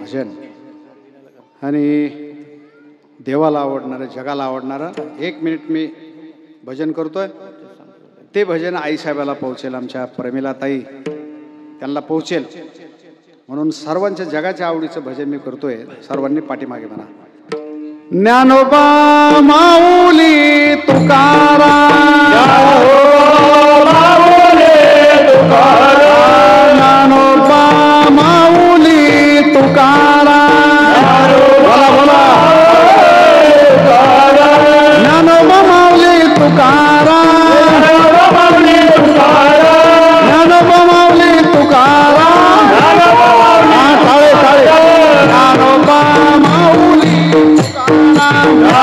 भजन आणि देवाला आवडणारं जगाला आवडणारं 1 मिनिट मी भजन करतोय. ते भजन आईसाहेबाला पोहोचेल, आमच्या प्रमिला ताई त्यांना पोहोचेल, म्हणून सर्वांच्या जगाच्या आवडीचं भजन मी करतोय. सर्वांनी पाठीमागे म्हणा. ज्ञानोबा माऊली तुकाराम, ज्ञानोबा माऊली तुकाराम, बोला बोला, ज्ञानोबा माऊली तुकाराम, ज्ञानोबा माऊली तुकाराम, टाळे टाळे, ज्ञानोबा माऊली तुकाराम, ज्ञानोबा माऊली तुकाराम,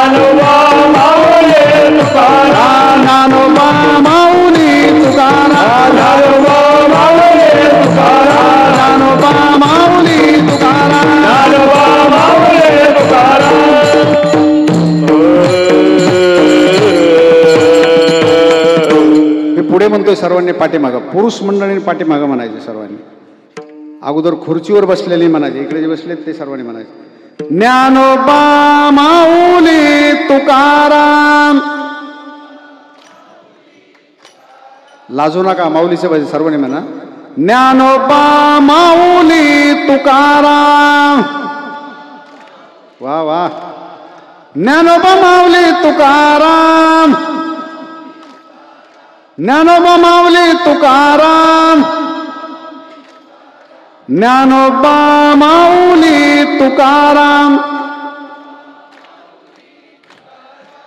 ज्ञानोबा माऊली तुकाराम, ज्ञानोबा माऊली तुकाराम, ज्ञानोबा माऊली तुकाराम, ज्ञानोबा माऊली तुकाराम. मी पुढे म्हणतोय, सर्वांनी पाठीमागं, पुरुष मंडळींनी पाठीमागं म्हणायचे. सर्वांनी अगोदर खुर्चीवर बसलेली म्हणायचे, इकडे जे बसलेत ते सर्वांनी म्हणायचे. ज्ञानोबा माऊली तुकाराम. लाजू नका, माऊलीचे भजन सर्वांनी म्हणा. ज्ञानोबा माऊली तुकाराम. वा वा, ज्ञानोबा माऊली तुकाराम, ज्ञानोबा माऊली तुकाराम, ज्ञानोबा माऊली तुकाराम.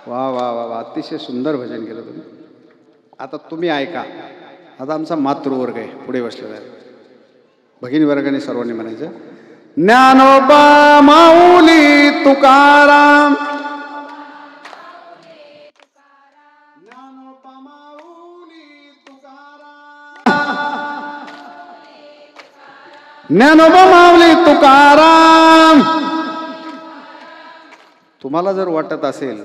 वा वा वा वा, अतिशय सुंदर भजन केलं तुम्ही. आता तुम्ही ऐका. आता आमचा मातृवर्ग आहे पुढे बसलेला आहे. भगिनी वर्गाने सर्वांनी म्हणायचं. ज्ञानोबा माऊली तुकाराम, ज्ञानोबा माऊली तुकाराम, ज्ञानोबा माऊली तुकाराम. तुम्हाला जर वाटत असेल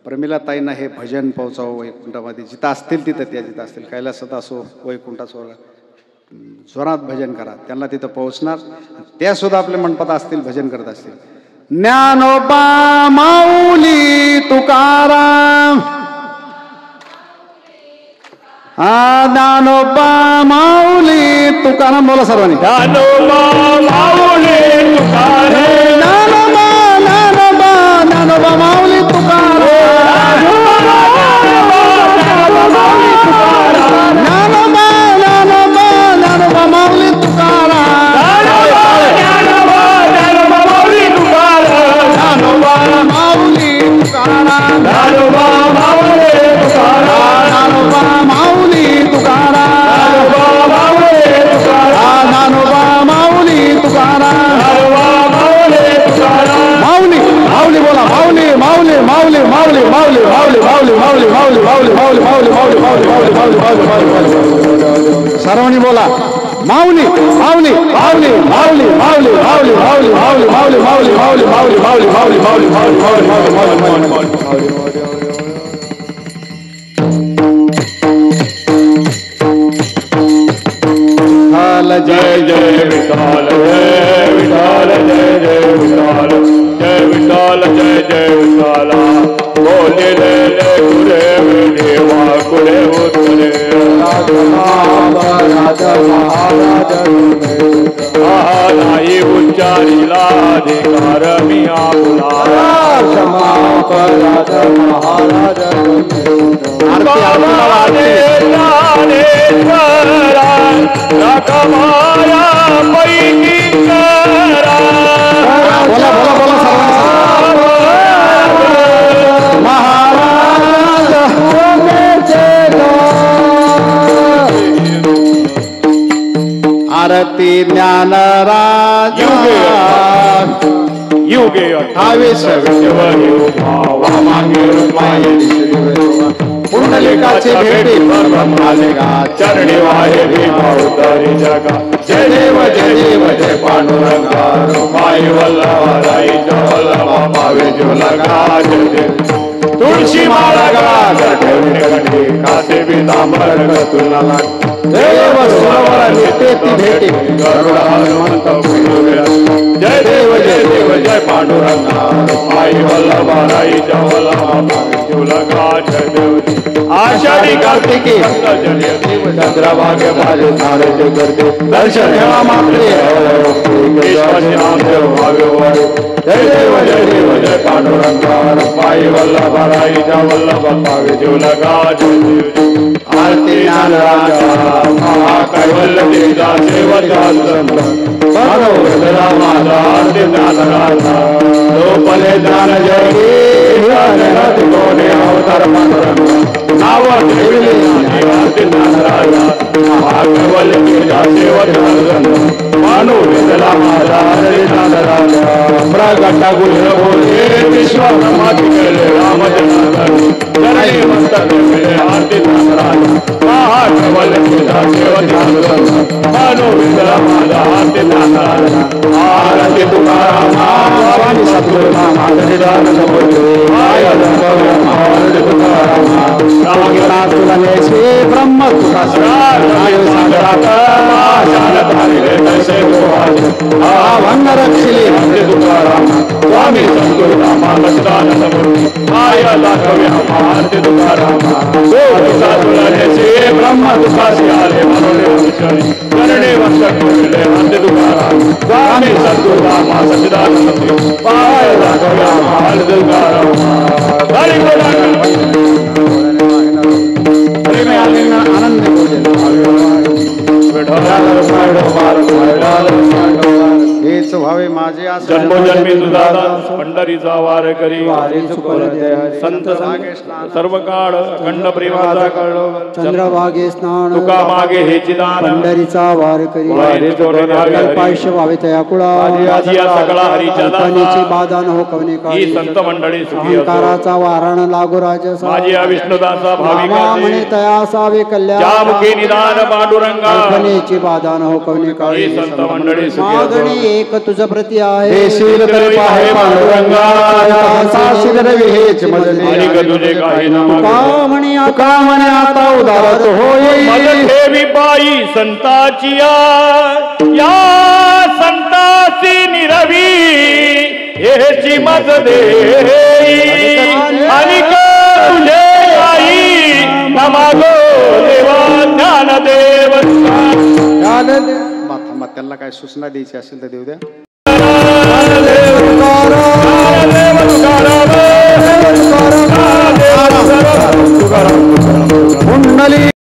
प्रमिला ताईंना हे भजन पोहोचावं वैकुंठामध्ये, जिथं असतील तिथं, त्या जिथं असतील, कैलासात असो वैकुंठात स्वर्गात, जोरात भजन करा, त्यांना तिथं पोहोचणार. त्या सुद्धा आपल्या मंडपात असतील, भजन करत असतील. ज्ञानोबा माऊली तुकाराम, ज्ञानोबा माऊली तुकाराम बोला सर्वांनी. ज्ञानोबा माऊली तुकाराम. ज्ञानोबा ज्ञानोबा ज्ञानोबा माऊली तुकाराम. ज्ञानोबा ज्ञानोबा ज्ञानोबा माऊली तुकाराम. ज्ञानोबा माऊली तुकाराम. ज्ञानोबा माऊली तुकाराम. ज्ञानोबा माऊली तुकाराम. ज्ञानोबा माऊली तुकाराम. ज्ञानोबा माऊली तुकाराम. माऊली माऊली बोला माऊली माऊली माऊली माऊली माऊली माऊली माऊली माऊली माऊली माऊली माऊली माऊली माऊली माऊली माऊली माऊली माऊली सर्वांनी बोला माऊली माऊली माऊली माऊली माऊली माऊली माऊली माऊली माऊली माऊली माऊली माऊली माऊली माऊली माऊली माऊली माऊली माऊली जय जय विठाल जय विठाल जय जय विठाल जय विठाल जय जय विठाला. बोले ले कुरे देवा कुरे उत्तरे. नाही उच्चारीला अधिकार मी आपला. रखमाया पैकी करा. बोला बोला बोला महाराज आरती ज्ञानराज युगे 28 मागे पुंडलिकाची भेटी ब्रह्मालिका चरणी वाहे भीमा उतरी जगा. जय देव जय देव जय पांडुरंगा. रुपाई वल्लभाई वल्लभा पावे जुलगा. जय देव तुळशी माळा गळा ठेवणे कंठी कासे पितांबर तुला. देव सरोवर नित्य ती भेटी गरुड हनुमंत पुरुवेला. जय देव जय पांडुरंगा. रुपाई वल्लभाई वल्लभा पावे जुलगा. जय देव आषाढी कार्तिकी चंद्रभागे माझे सारे जे करते दर्शन घ्यावा मात्र जय देव जय पांडुरंगा. रुपाई वल्लभाई वल्लभ पावे जीवलगा. आरती ज्ञानराजा महाकैवल्य देवता सेवता माझा आरती ज्ञानराजा. लोपले ज्ञान जय कोणे अवतार पांडुरंगा. नाव ठेवले आरती ज्ञानराजा महाकैवल्य देवता सेवता मानू वेदला माझा आरती ज्ञानराजा. प्रगटा गुण बोले विश्वब्रह्माती केले रामचंद्र. चरणी मस्तक मिळे आरती ज्ञानराजा महाकैवल्य देवता सेवता मानू वेदला माझा आरती ज्ञानराजा. आरती तुकाराम स्वामी सद्गुरु माधुरीदान समोर आय आरती तुकाराम रामनाथ तुलने श्री ब्रह्म तुकाराम भंग रक्षिले आरती तुकाराम स्वामी सद्गुरु माधुरीदान समोर आय आरती तुकाराम तुलने श्री ब्रह्म तुकासी आले मनोरे करणे वंशक आरती तुकाराम स्वामी सद्गुरु सच्चिदानंद समोर आय आरती तुकाराम. हरि बोल आनंद हेच व्हावे माझे जन्मोजन्मी तुझा पंढरीचा वार करी. संत सर्व काळ अखंड प्रेमाचा कळ. चंद्रभागे स्नान तुका मागे हेची दान. पंढरीचा वार करी पायश व्हावे तया कुळा. सकळा हरीच्या कणीची बाधा न हो कवने ही संत मंडळी सुखी अहंकाराचा वारण लागू राज माझी या विष्णुदासा भाविक म्हणे तया असावे कल्याण. जामुखे निदान पांडुरंगा कणीची बाधा न हो कवने ही संत मंडळी सुखी मागणी एक तुझ प्रती आहे. देशील तरी पाहे पांडुरंगा साशील रवी हेच मजले. तुझे काही नाम म्हणे का म्हणे आता उदारत होई. मज ठेवी पायी संताची या संताची निरवी हेची मज देई. आणि तुझे आई नमागो देवा आनंद थांबा, त्यांना काय सूचना द्यायची असेल तर देऊ द्या.